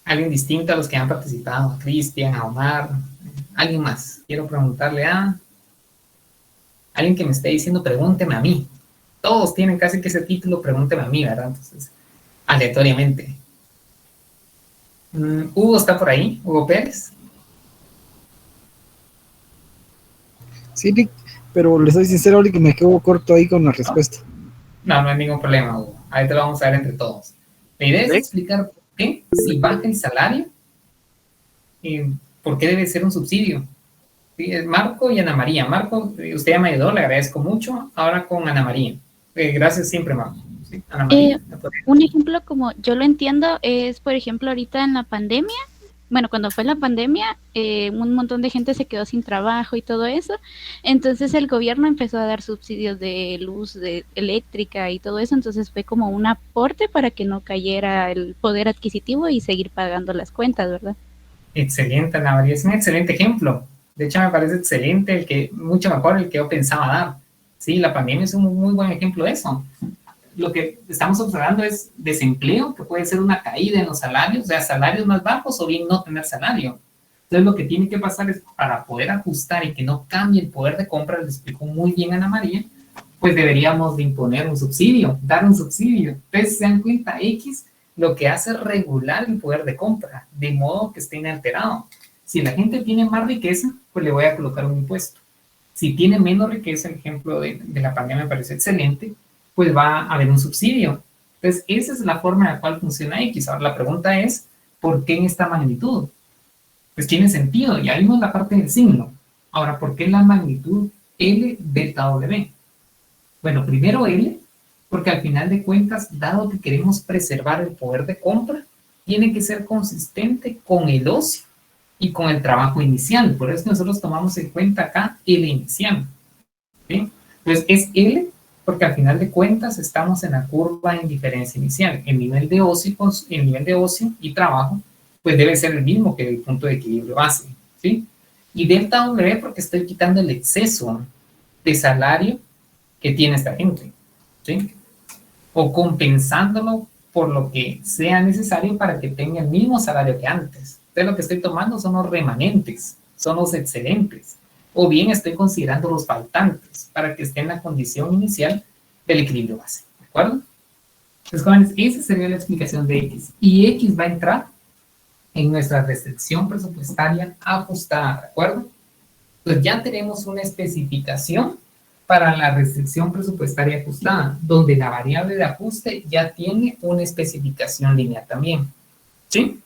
Alguien distinto a los que han participado, a Cristian, a Omar, alguien más. Quiero preguntarle a alguien que me esté diciendo, pregúnteme a mí. Todos tienen casi que ese título, pregúnteme a mí, ¿verdad? Entonces, aleatoriamente. Hugo está por ahí, Hugo Pérez. Sí, Rick, pero le soy sincero, Rick, que me quedo corto ahí con la respuesta. No hay ningún problema, Hugo. Ahí te lo vamos a ver entre todos. La idea es explicar por qué, si baja el salario, por qué debe ser un subsidio. ¿Sí? Marco y Ana María. Marco, usted ya me ayudó, le agradezco mucho. Ahora con Ana María. Gracias siempre, Marco. Sí, Ana María. Un ejemplo como yo lo entiendo es, por ejemplo, ahorita en la pandemia. Bueno, cuando fue la pandemia, un montón de gente se quedó sin trabajo y todo eso. Entonces el gobierno empezó a dar subsidios de luz, de eléctrica y todo eso. Entonces fue como un aporte para que no cayera el poder adquisitivo y seguir pagando las cuentas, ¿verdad? Excelente, Ana María. Es un excelente ejemplo. De hecho, me parece excelente, mucho mejor el que yo pensaba dar. Sí, la pandemia es un muy buen ejemplo de eso. Lo que estamos observando es desempleo, que puede ser una caída en los salarios, o sea, salarios más bajos o bien no tener salario. Entonces, lo que tiene que pasar es, para poder ajustar y que no cambie el poder de compra, le explicó muy bien Ana María, pues deberíamos de imponer un subsidio, dar un subsidio. Entonces, se dan cuenta, X lo que hace es regular el poder de compra, de modo que esté inalterado. Si la gente tiene más riqueza, pues le voy a colocar un impuesto. Si tiene menos riqueza, el ejemplo de la pandemia me parece excelente, pues va a haber un subsidio. Entonces, esa es la forma en la cual funciona X. Ahora, la pregunta es, ¿por qué en esta magnitud? Pues tiene sentido, ya vimos la parte del signo. Ahora, ¿por qué la magnitud L delta W? Bueno, primero L, porque al final de cuentas, dado que queremos preservar el poder de compra, tiene que ser consistente con el ocio y con el trabajo inicial. Por eso nosotros tomamos en cuenta acá L inicial. ¿Sí? Entonces, es L porque al final de cuentas estamos en la curva en diferencia inicial. El nivel de ocio y trabajo pues debe ser el mismo que el punto de equilibrio base, ¿sí? Y delta W porque estoy quitando el exceso de salario que tiene esta gente, ¿sí? O compensándolo por lo que sea necesario para que tenga el mismo salario que antes. Entonces lo que estoy tomando son los remanentes, son los excedentes, o bien estoy considerando los faltantes para que esté en la condición inicial del equilibrio base, ¿de acuerdo? Entonces, jóvenes, esa sería la explicación de X. Y X va a entrar en nuestra restricción presupuestaria ajustada, ¿de acuerdo? Entonces ya tenemos una especificación para la restricción presupuestaria ajustada, donde la variable de ajuste ya tiene una especificación lineal también, ¿sí?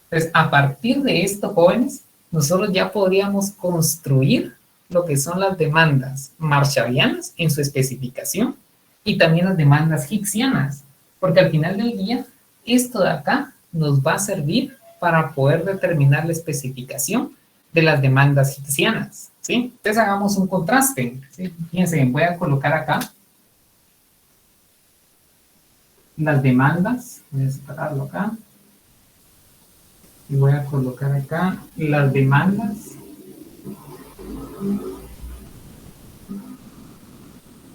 Entonces, a partir de esto, jóvenes, nosotros ya podríamos construir lo que son las demandas marshallianas en su especificación y también las demandas hicksianas, porque al final del día, esto de acá nos va a servir para poder determinar la especificación de las demandas hicksianas, ¿sí? Entonces hagamos un contraste, ¿sí? Fíjense, voy a colocar acá las demandas, voy a separarlo acá, y voy a colocar acá las demandas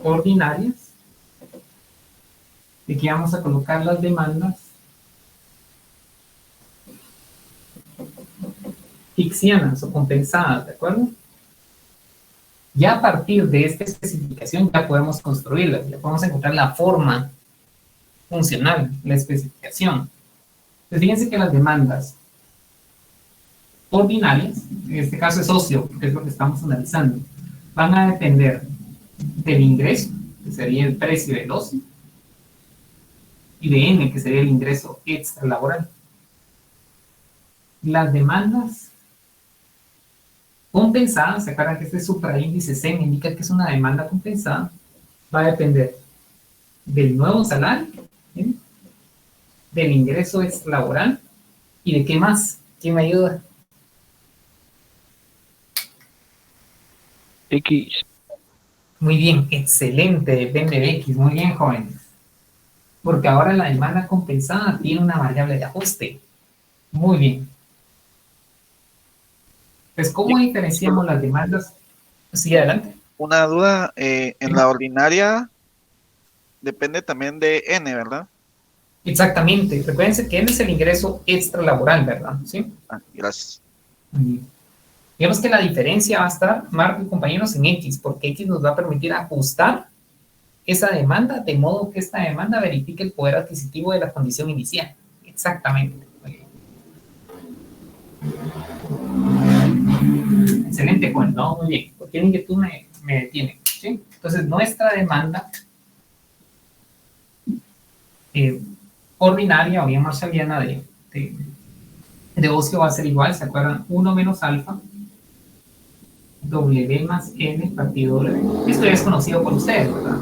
ordinarias, y aquí vamos a colocar las demandas hicksianas o compensadas, ¿de acuerdo? Ya a partir de esta especificación ya podemos construirlas, ya podemos encontrar la forma funcional, la especificación. Entonces fíjense que las demandas ordinarias, en este caso es ocio, que es lo que estamos analizando, van a depender del ingreso, que sería el precio del ocio, y de N, que sería el ingreso extra laboral. Las demandas compensadas, ¿se acuerdan que este supraíndice C me indica que es una demanda compensada? Va a depender del nuevo salario, ¿sí? Del ingreso extra laboral y de qué más. ¿Quién me ayuda? X. Muy bien, excelente, depende de X. Muy bien, jóvenes. Porque ahora la demanda compensada tiene una variable de ajuste. Muy bien. Pues, ¿cómo diferenciamos las demandas? Sí, adelante. Una duda, en la ordinaria depende también de N, ¿verdad? Exactamente. Recuérdense que N es el ingreso extra laboral, ¿verdad? ¿Sí? Gracias. Muy bien. Digamos que la diferencia va a estar, Marco y compañeros, en X, porque X nos va a permitir ajustar esa demanda, de modo que esta demanda verifique el poder adquisitivo de la condición inicial. Exactamente. Excelente, Juan. No, muy bien. Porque tienen que tú me detienes, ¿sí? Entonces, nuestra demanda ordinaria o bien marshalliana de ocio va a ser igual, ¿se acuerdan? 1 menos alfa W más N partido W. Esto ya es conocido por ustedes, ¿verdad?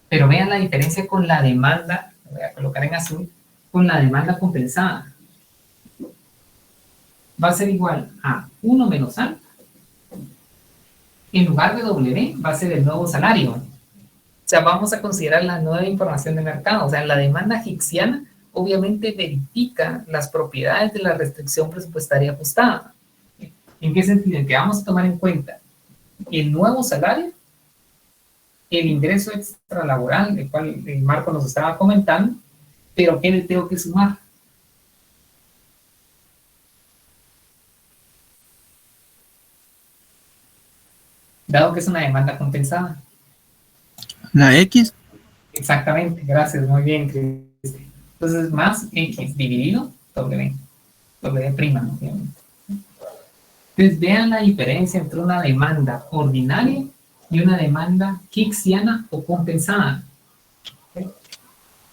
Pero vean la diferencia con la demanda, lo voy a colocar en azul, con la demanda compensada. Va a ser igual a 1 menos alfa. En lugar de W, va a ser el nuevo salario. O sea, vamos a considerar la nueva información de mercado. O sea, la demanda hicksiana obviamente verifica las propiedades de la restricción presupuestaria ajustada. ¿En qué sentido? En que vamos a tomar en cuenta el nuevo salario, el ingreso extra laboral, del cual el Marco nos estaba comentando, pero ¿qué le tengo que sumar? Dado que es una demanda compensada. La X. Exactamente, gracias, muy bien, Cristian. Entonces, más X dividido W, W prima, ¿no? Entonces, vean la diferencia entre una demanda ordinaria y una demanda hicksiana o compensada.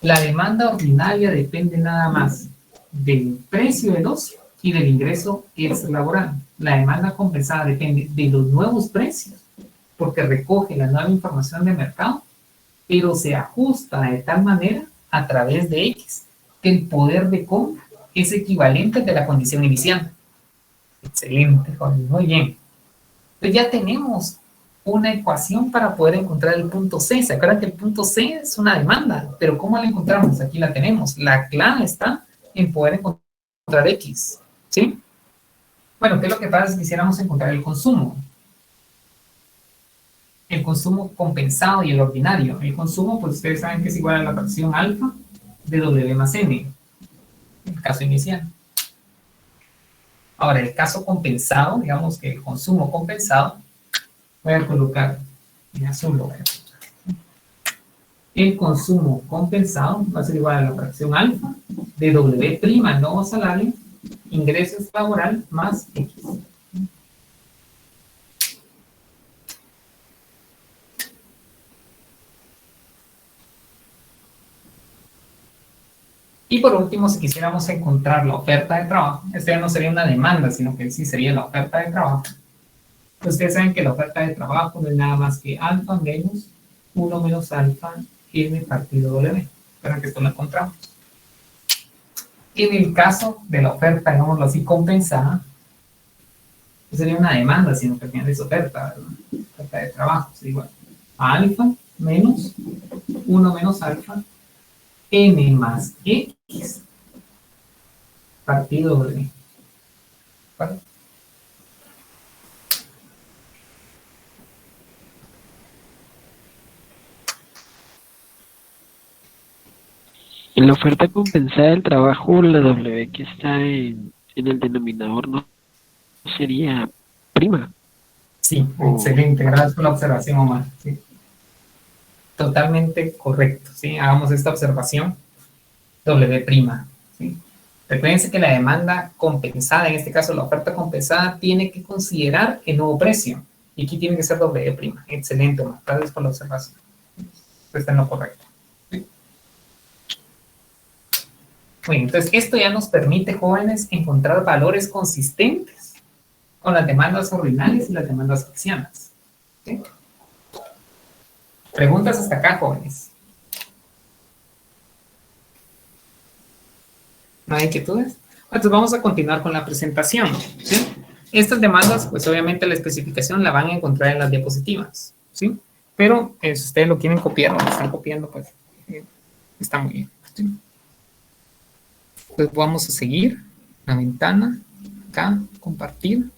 La demanda ordinaria depende nada más del precio del ocio y del ingreso extra laboral. La demanda compensada depende de los nuevos precios, porque recoge la nueva información de mercado, pero se ajusta de tal manera a través de X que el poder de compra es equivalente al de la condición inicial. Excelente, joven, muy bien. Entonces ya tenemos una ecuación para poder encontrar el punto C. ¿Se acuerdan que el punto C es una demanda? Pero ¿cómo la encontramos? Aquí la tenemos. La clave está en poder encontrar X, ¿sí? Bueno, ¿qué es lo que pasa si quisiéramos encontrar el consumo? El consumo compensado y el ordinario. El consumo, pues ustedes saben que es igual a la fracción alfa de W más N, en el caso inicial. Ahora, el caso compensado, digamos que el consumo compensado, voy a colocar en azul, lo voy a colocar. El consumo compensado va a ser igual a la fracción alfa de W', el nuevo salario, ingresos laboral más X. Y por último, si quisiéramos encontrar la oferta de trabajo, esto ya no sería una demanda, sino que sí sería la oferta de trabajo. Pues ustedes saben que la oferta de trabajo no es nada más que alfa menos 1 menos alfa N partido W. Para que esto lo encontramos. En el caso de la oferta, digámoslo así, compensada, no sería una demanda, sino que al final es oferta, ¿verdad? Oferta de trabajo, es igual a alfa menos 1 menos alfa N más X partido W. ¿Vale? En la oferta compensada del trabajo, la W que está en el denominador no sería prima. Sí, excelente, gracias por la observación, Omar. Sí. Totalmente correcto, ¿sí? Hagamos esta observación, W', ¿sí? Recuérdense que la demanda compensada, en este caso la oferta compensada, tiene que considerar el nuevo precio. Y aquí tiene que ser W'. Excelente, Omar. Gracias por la observación. Está en lo correcto. ¿Sí? Bueno, entonces esto ya nos permite, jóvenes, encontrar valores consistentes con las demandas ordinales y las demandas ficcianas. ¿Sí? Preguntas hasta acá, jóvenes. ¿No hay inquietudes? Entonces vamos a continuar con la presentación. ¿Sí? Estas demandas, pues obviamente la especificación la van a encontrar en las diapositivas. ¿Sí? Pero si ustedes lo quieren copiar o lo están copiando, pues está muy bien. ¿Sí? Entonces vamos a seguir la ventana, acá, compartir.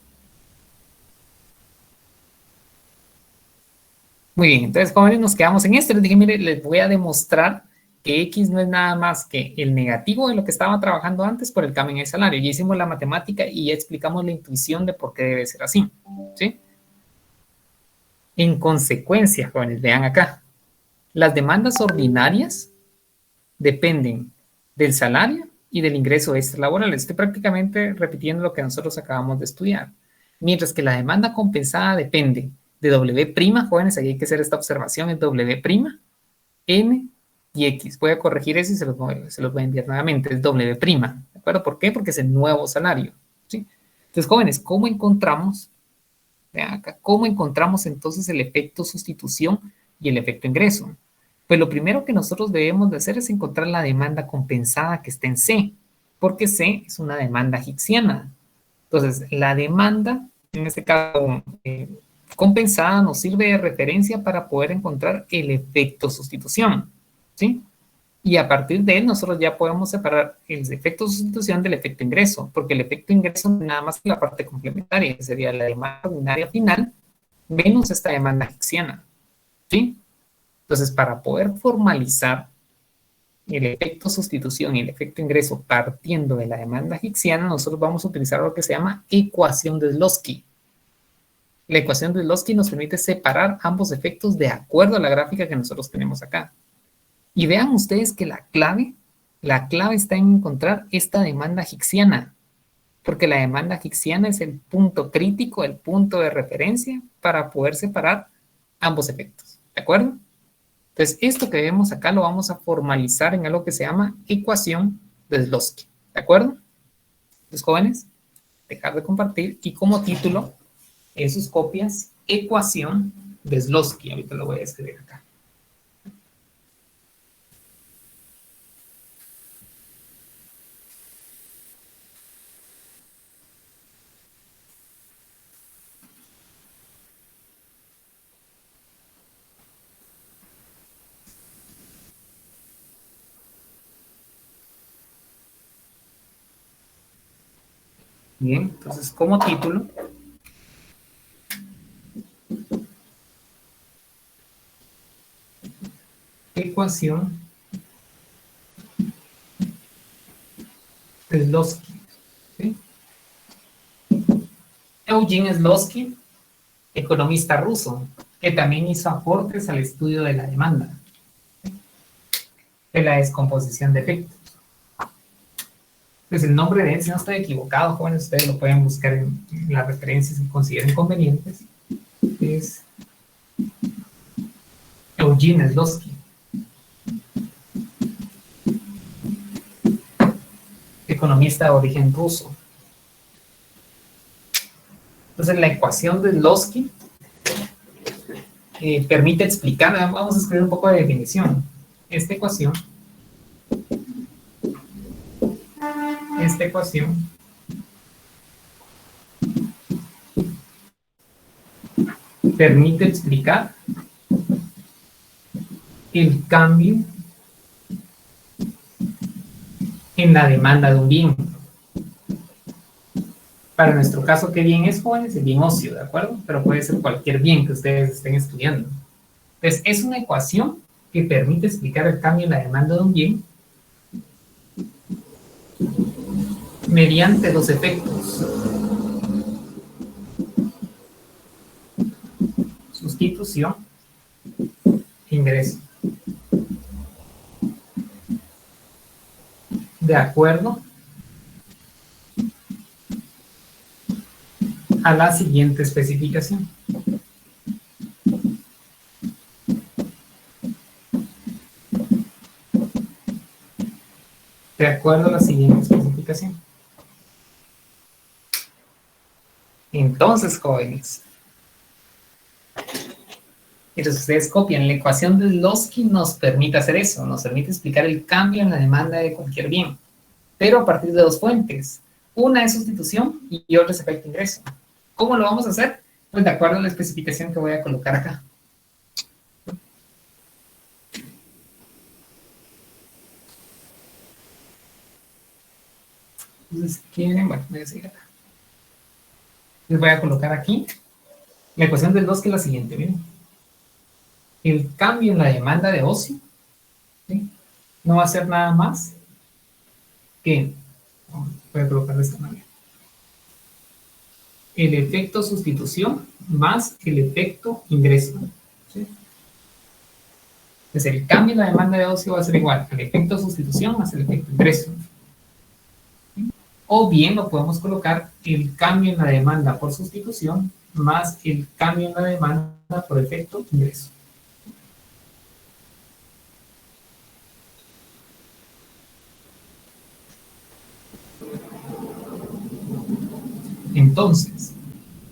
Muy bien, entonces jóvenes nos quedamos en esto. Les dije, mire, les voy a demostrar que X no es nada más que el negativo de lo que estaba trabajando antes por el cambio en el salario. Ya hicimos la matemática y ya explicamos la intuición de por qué debe ser así. ¿Sí? En consecuencia, jóvenes, vean acá. Las demandas ordinarias dependen del salario y del ingreso extralaboral. Estoy prácticamente repitiendo lo que nosotros acabamos de estudiar. Mientras que la demanda compensada depende de W', jóvenes, aquí hay que hacer esta observación, es W', N y X. Voy a corregir eso y se los voy a enviar nuevamente, es W', ¿de acuerdo? ¿Por qué? Porque es el nuevo salario, ¿sí? Entonces, jóvenes, ¿cómo encontramos, vean acá, cómo encontramos entonces el efecto sustitución y el efecto ingreso? Pues lo primero que nosotros debemos de hacer es encontrar la demanda compensada que está en C, porque C es una demanda hicksiana. Entonces, la demanda, en este caso, compensada nos sirve de referencia para poder encontrar el efecto sustitución, ¿sí? Y a partir de él nosotros ya podemos separar el efecto sustitución del efecto ingreso, porque el efecto ingreso no es nada más que la parte complementaria, que sería la demanda ordinaria final menos esta demanda hicksiana, ¿sí? Entonces, para poder formalizar el efecto sustitución y el efecto ingreso partiendo de la demanda hicksiana, nosotros vamos a utilizar lo que se llama ecuación de Zlotowski. La ecuación de Zlotowski nos permite separar ambos efectos de acuerdo a la gráfica que nosotros tenemos acá. Y vean ustedes que la clave está en encontrar esta demanda hicksiana, porque la demanda hicksiana es el punto crítico, el punto de referencia para poder separar ambos efectos. ¿De acuerdo? Entonces, esto que vemos acá lo vamos a formalizar en algo que se llama ecuación de Zlotowski. ¿De acuerdo? Entonces, jóvenes, dejar de compartir y como título en sus copias, ecuación de Zlotowski. Ahorita lo voy a escribir acá. Bien, entonces como título, ecuación de Zlotowski. ¿Sí? Eugene Zlotowski, economista ruso, que también hizo aportes al estudio de la demanda, de la descomposición de efectos. Pues el nombre de él, si no estoy equivocado, jóvenes, ustedes lo pueden buscar en las referencias que consideren convenientes, es Eugene Zlotowski. Economista de origen ruso. Entonces la ecuación de Zlotowski permite explicar, vamos a escribir un poco de definición. Esta ecuación permite explicar el cambio en la demanda de un bien. Para nuestro caso, ¿qué bien es, jóvenes? El bien ocio, ¿de acuerdo? Pero puede ser cualquier bien que ustedes estén estudiando. Entonces, es una ecuación que permite explicar el cambio en la demanda de un bien mediante los efectos sustitución e ingreso, de acuerdo a la siguiente especificación. De acuerdo a la siguiente especificación. Entonces, jóvenes, entonces ustedes copian la ecuación de Zlotowski, nos permite hacer eso, nos permite explicar el cambio en la demanda de cualquier bien, pero a partir de dos fuentes. Una es sustitución y otra es efecto ingreso. ¿Cómo lo vamos a hacer? Pues de acuerdo a la especificación que voy a colocar acá. Entonces, si quieren, bueno, voy a seguir acá. Les voy a colocar aquí la ecuación del 2, que es la siguiente, miren. El cambio en la demanda de ocio, ¿sí?, no va a ser nada más que, voy a colocar de esta manera, el efecto sustitución más el efecto ingreso, ¿sí? Entonces el cambio en la demanda de ocio va a ser igual al efecto sustitución más el efecto ingreso. O bien lo podemos colocar el cambio en la demanda por sustitución más el cambio en la demanda por efecto ingreso. Entonces,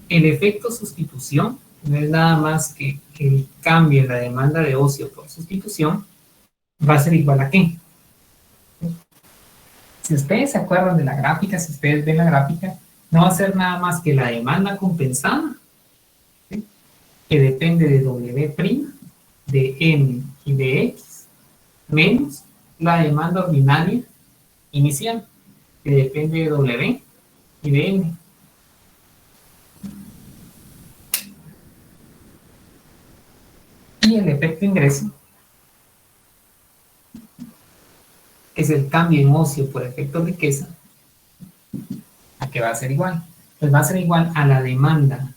el efecto sustitución no es nada más que el cambio en la demanda de ocio por sustitución va a ser igual a ¿qué? Si ustedes se acuerdan de la gráfica, si ustedes ven la gráfica, no va a ser nada más que la demanda compensada, ¿sí?, que depende de W', de N y de X, menos la demanda ordinaria inicial, que depende de W y de N. Y el efecto ingreso, que es el cambio en ocio por efecto riqueza, ¿a qué va a ser igual? Pues va a ser igual a la demanda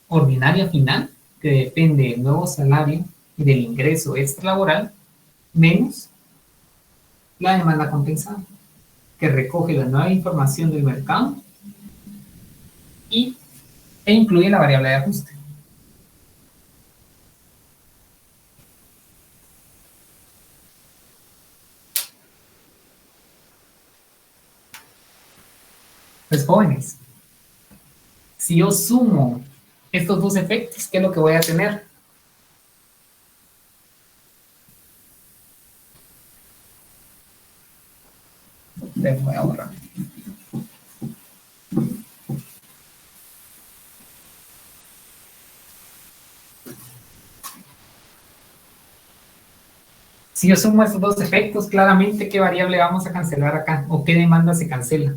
ordinaria final, que depende del nuevo salario y del ingreso extralaboral, menos la demanda compensada, que recoge la nueva información del mercado e incluye la variable de ajuste. Pues jóvenes, si yo sumo estos dos efectos, ¿qué es lo que voy a tener? Les voy a borrar. Si yo sumo estos dos efectos, claramente, ¿qué variable vamos a cancelar acá? ¿O qué demanda se cancela?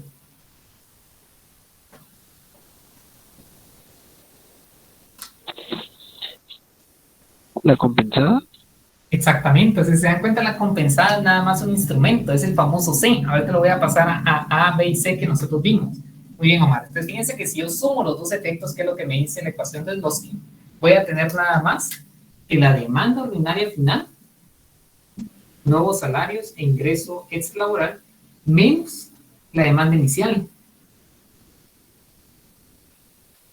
¿La compensada? Exactamente, entonces se dan cuenta, la compensada es nada más un instrumento, es el famoso C. A ver, te lo voy a pasar a B y C que nosotros vimos. Muy bien, Omar. Entonces fíjense que si yo sumo los dos efectos, que es lo que me dice la ecuación del Zlotowski, voy a tener nada más que la demanda ordinaria final, nuevos salarios e ingreso extralaboral, menos la demanda inicial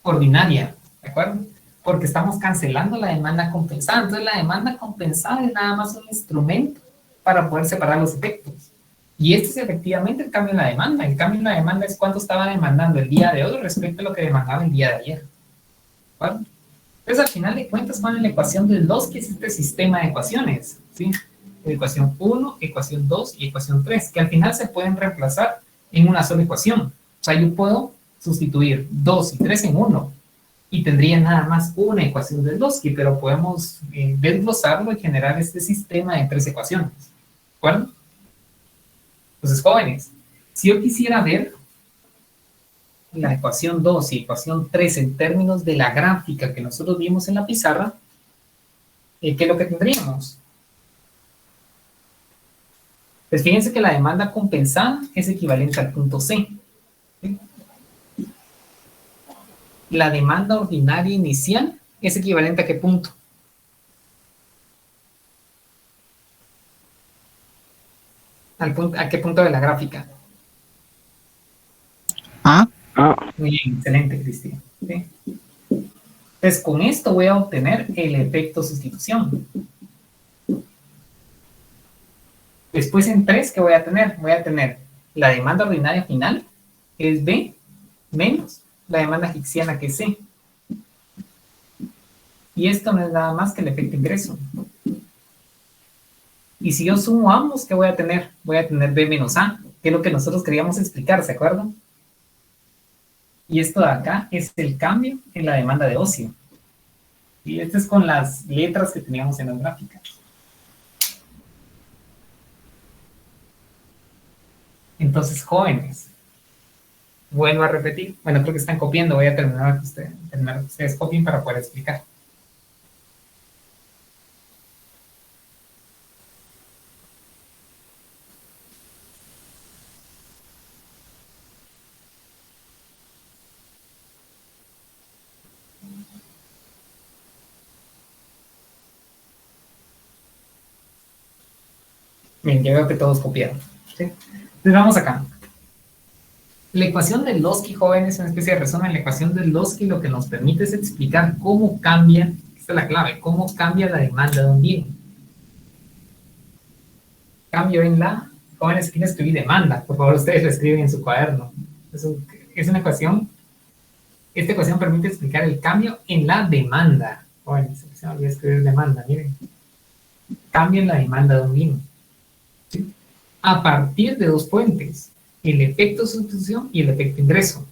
ordinaria, ¿de acuerdo? Porque estamos cancelando la demanda compensada. Entonces la demanda compensada es nada más un instrumento para poder separar los efectos. Y este es efectivamente el cambio en la demanda. El cambio en la demanda es cuánto estaba demandando el día de hoy respecto a lo que demandaba el día de ayer. ¿De acuerdo? Entonces al final de cuentas, con la ecuación del 2, que es este sistema de ecuaciones, ¿sí? Ecuación 1, ecuación 2 y ecuación 3, que al final se pueden reemplazar en una sola ecuación. O sea, yo puedo sustituir 2 y 3 en 1 y tendría nada más una ecuación del Zlotowski, pero podemos desglosarlo y generar este sistema de 3 ecuaciones. ¿De acuerdo? Entonces, jóvenes, si yo quisiera ver la ecuación 2 y ecuación 3 en términos de la gráfica que nosotros vimos en la pizarra, ¿qué es lo que tendríamos? Pues fíjense que la demanda compensada es equivalente al punto C, ¿sí? La demanda ordinaria inicial es equivalente ¿a qué punto? ¿A qué punto de la gráfica? Ah, Ah, Muy bien, excelente, Cristian. ¿Sí? Entonces, con esto voy a obtener el efecto sustitución. Después en 3, ¿qué voy a tener? Voy a tener la demanda ordinaria final, que es B, menos la demanda hicksiana, que es C. Y esto no es nada más que el efecto ingreso. Y si yo sumo ambos, ¿qué voy a tener? Voy a tener B menos A, que es lo que nosotros queríamos explicar, ¿se acuerdan? Y esto de acá es el cambio en la demanda de ocio. Y esto es con las letras que teníamos en las gráficas. Entonces, jóvenes, vuelvo a repetir. Bueno, creo que están copiando. Voy a terminar que ustedes copien para poder explicar. Bien, ya veo que todos copiaron. ¿Sí? Entonces vamos acá. La ecuación de Lossky, jóvenes, es una especie de resumen. La ecuación de Lossky lo que nos permite es explicar cómo cambia, esta es la clave, cómo cambia la demanda de un bien. Cambio en la, jóvenes, ¿quién escribí demanda? Por favor, ustedes lo escriben en su cuaderno. Es una ecuación, esta ecuación permite explicar el cambio en la demanda. Jóvenes, se me olvidó escribir demanda, miren. Cambio en la demanda de un bien. ¿Sí? A partir de dos fuentes, el efecto sustitución y el efecto ingreso.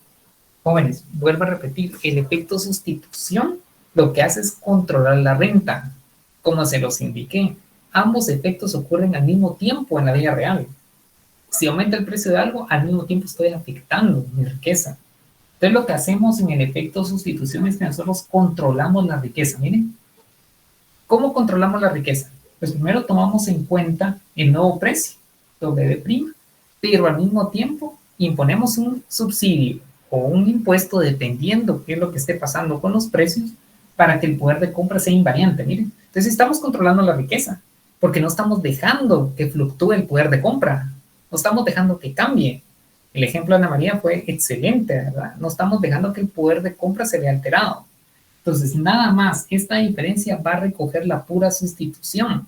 Jóvenes, vuelvo a repetir, el efecto sustitución lo que hace es controlar la renta. Como se los indiqué, ambos efectos ocurren al mismo tiempo en la vida real. Si aumenta el precio de algo, al mismo tiempo estoy afectando mi riqueza. Entonces lo que hacemos en el efecto sustitución es que nosotros controlamos la riqueza. Miren, ¿cómo controlamos la riqueza? Pues primero tomamos en cuenta el nuevo precio, W', pero al mismo tiempo imponemos un subsidio o un impuesto dependiendo qué es lo que esté pasando con los precios para que el poder de compra sea invariante. Miren, entonces estamos controlando la riqueza porque no estamos dejando que fluctúe el poder de compra, no estamos dejando que cambie. El ejemplo de Ana María fue excelente, ¿verdad? No estamos dejando que el poder de compra se vea alterado. Entonces, nada más, esta diferencia va a recoger la pura sustitución.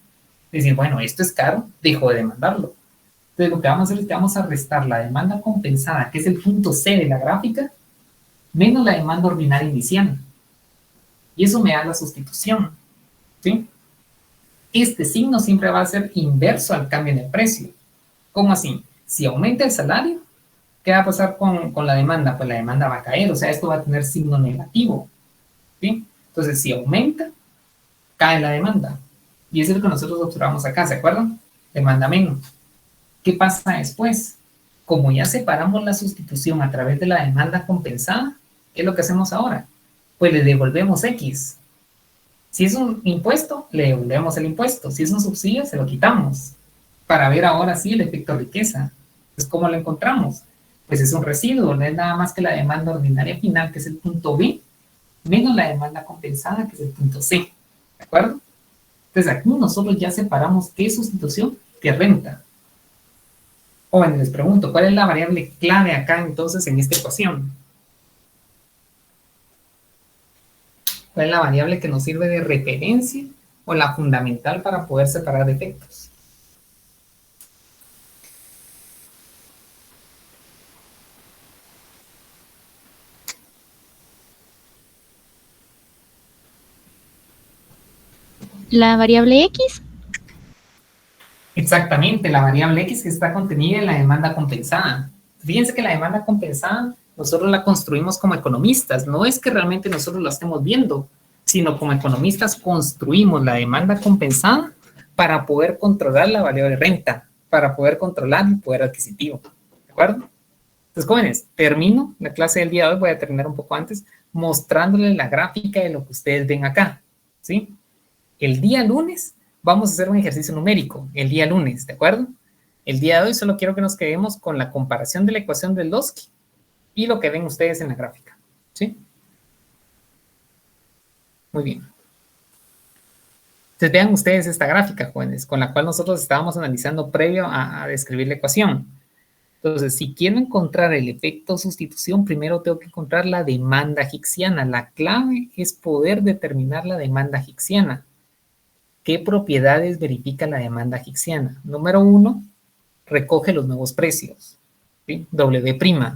Es decir, bueno, esto es caro, dejo de demandarlo. Entonces, lo que vamos a hacer es que vamos a restar la demanda compensada, que es el punto C de la gráfica, menos la demanda ordinaria inicial. Y eso me da la sustitución. ¿Sí? Este signo siempre va a ser inverso al cambio en el precio. ¿Cómo así? Si aumenta el salario, ¿qué va a pasar con la demanda? Pues la demanda va a caer, o sea, esto va a tener signo negativo. ¿Sí? Entonces, si aumenta, cae la demanda. Y eso es lo que nosotros observamos acá, ¿se acuerdan? Demanda menos. ¿Qué pasa después? Como ya separamos la sustitución a través de la demanda compensada, ¿qué es lo que hacemos ahora? Pues le devolvemos X. Si es un impuesto, le devolvemos el impuesto. Si es un subsidio, se lo quitamos. Para ver ahora sí el efecto riqueza. Entonces, ¿cómo lo encontramos? Pues es un residuo, no es nada más que la demanda ordinaria final, que es el punto B, menos la demanda compensada, que es el punto C. ¿De acuerdo? Entonces aquí nosotros ya separamos qué es sustitución, qué es renta. Jóvenes, les pregunto, ¿cuál es la variable clave acá entonces en esta ecuación? ¿Cuál es la variable que nos sirve de referencia o la fundamental para poder separar efectos? La variable X. Exactamente, la variable X que está contenida en la demanda compensada. Fíjense que la demanda compensada nosotros la construimos como economistas. No es que realmente nosotros la estemos viendo, sino como economistas construimos la demanda compensada para poder controlar la variable renta, para poder controlar el poder adquisitivo. ¿De acuerdo? Entonces, jóvenes, termino la clase del día de hoy, voy a terminar un poco antes, mostrándoles la gráfica de lo que ustedes ven acá. ¿Sí? El día lunes vamos a hacer un ejercicio numérico, el día lunes, ¿de acuerdo? El día de hoy solo quiero que nos quedemos con la comparación de la ecuación de Lossky y lo que ven ustedes en la gráfica, ¿sí? Muy bien. Entonces vean ustedes esta gráfica, jóvenes, con la cual nosotros estábamos analizando previo a describir la ecuación. Entonces, si quiero encontrar el efecto sustitución, primero tengo que encontrar la demanda hicksiana. La clave es poder determinar la demanda hicksiana. ¿Qué propiedades verifica la demanda hicksiana? Número 1, recoge los nuevos precios, ¿sí? W'.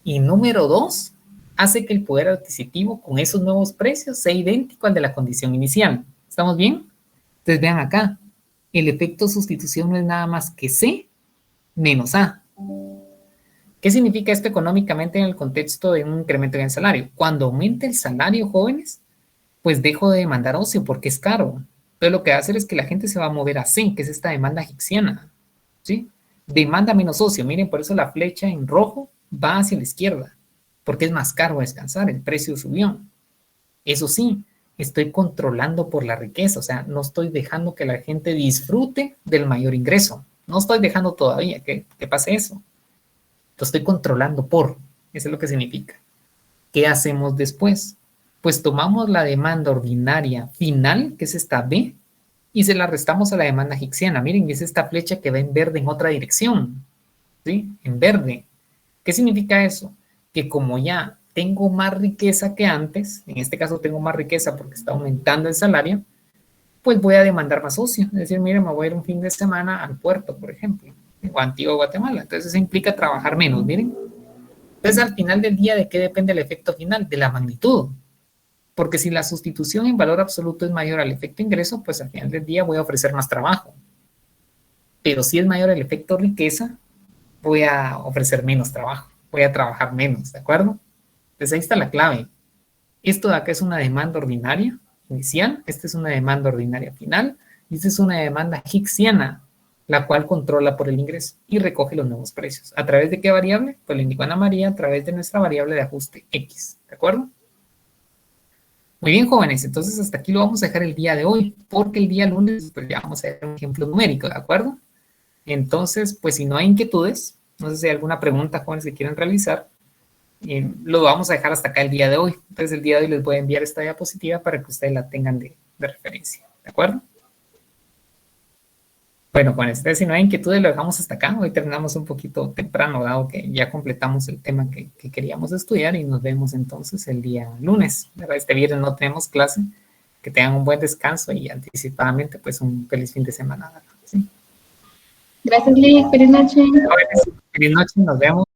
Y número 2, hace que el poder adquisitivo con esos nuevos precios sea idéntico al de la condición inicial. ¿Estamos bien? Entonces vean acá, el efecto sustitución no es nada más que C menos A. ¿Qué significa esto económicamente en el contexto de un incremento en el salario? Cuando aumente el salario, jóvenes, pues dejo de demandar ocio porque es caro. Entonces lo que va a hacer es que la gente se va a mover a C, que es esta demanda hicksiana, ¿sí? Demanda menos ocio. Miren, por eso la flecha en rojo va hacia la izquierda, porque es más caro descansar, el precio subió. Eso sí, estoy controlando por la riqueza, o sea, no estoy dejando que la gente disfrute del mayor ingreso. No estoy dejando todavía que pase eso. Lo estoy controlando por, eso es lo que significa. ¿Qué hacemos después? Pues tomamos la demanda ordinaria final, que es esta B, y se la restamos a la demanda hicksiana. Miren, es esta flecha que va en verde en otra dirección, ¿sí? En verde. ¿Qué significa eso? Que como ya tengo más riqueza que antes, en este caso tengo más riqueza porque está aumentando el salario, pues voy a demandar más ocio. Es decir, miren, me voy a ir un fin de semana al puerto, por ejemplo, o a Antigua Guatemala. Entonces eso implica trabajar menos, miren. Entonces al final del día, ¿de qué depende el efecto final? De la magnitud. Porque si la sustitución en valor absoluto es mayor al efecto ingreso, pues al final del día voy a ofrecer más trabajo. Pero si es mayor el efecto riqueza, voy a ofrecer menos trabajo. Voy a trabajar menos, ¿de acuerdo? Entonces ahí está la clave. Esto de acá es una demanda ordinaria inicial, esta es una demanda ordinaria final, y esta es una demanda hicksiana, la cual controla por el ingreso y recoge los nuevos precios. ¿A través de qué variable? Pues le indicó Ana María, a través de nuestra variable de ajuste X, ¿de acuerdo? Muy bien, jóvenes, entonces hasta aquí lo vamos a dejar el día de hoy, porque el día lunes pues ya vamos a ver un ejemplo numérico, ¿de acuerdo? Entonces, pues si no hay inquietudes, no sé si hay alguna pregunta, jóvenes, que quieran realizar, lo vamos a dejar hasta acá el día de hoy. Entonces el día de hoy les voy a enviar esta diapositiva para que ustedes la tengan de referencia, ¿de acuerdo? Bueno, jóvenes, entonces si no hay inquietudes lo dejamos hasta acá. Hoy terminamos un poquito temprano, dado que ya completamos el tema que queríamos estudiar, y nos vemos entonces el día lunes. Este viernes no tenemos clase. Que tengan un buen descanso y anticipadamente pues un feliz fin de semana, ¿sí? Gracias, Lick. Feliz noche. Feliz noche, nos vemos.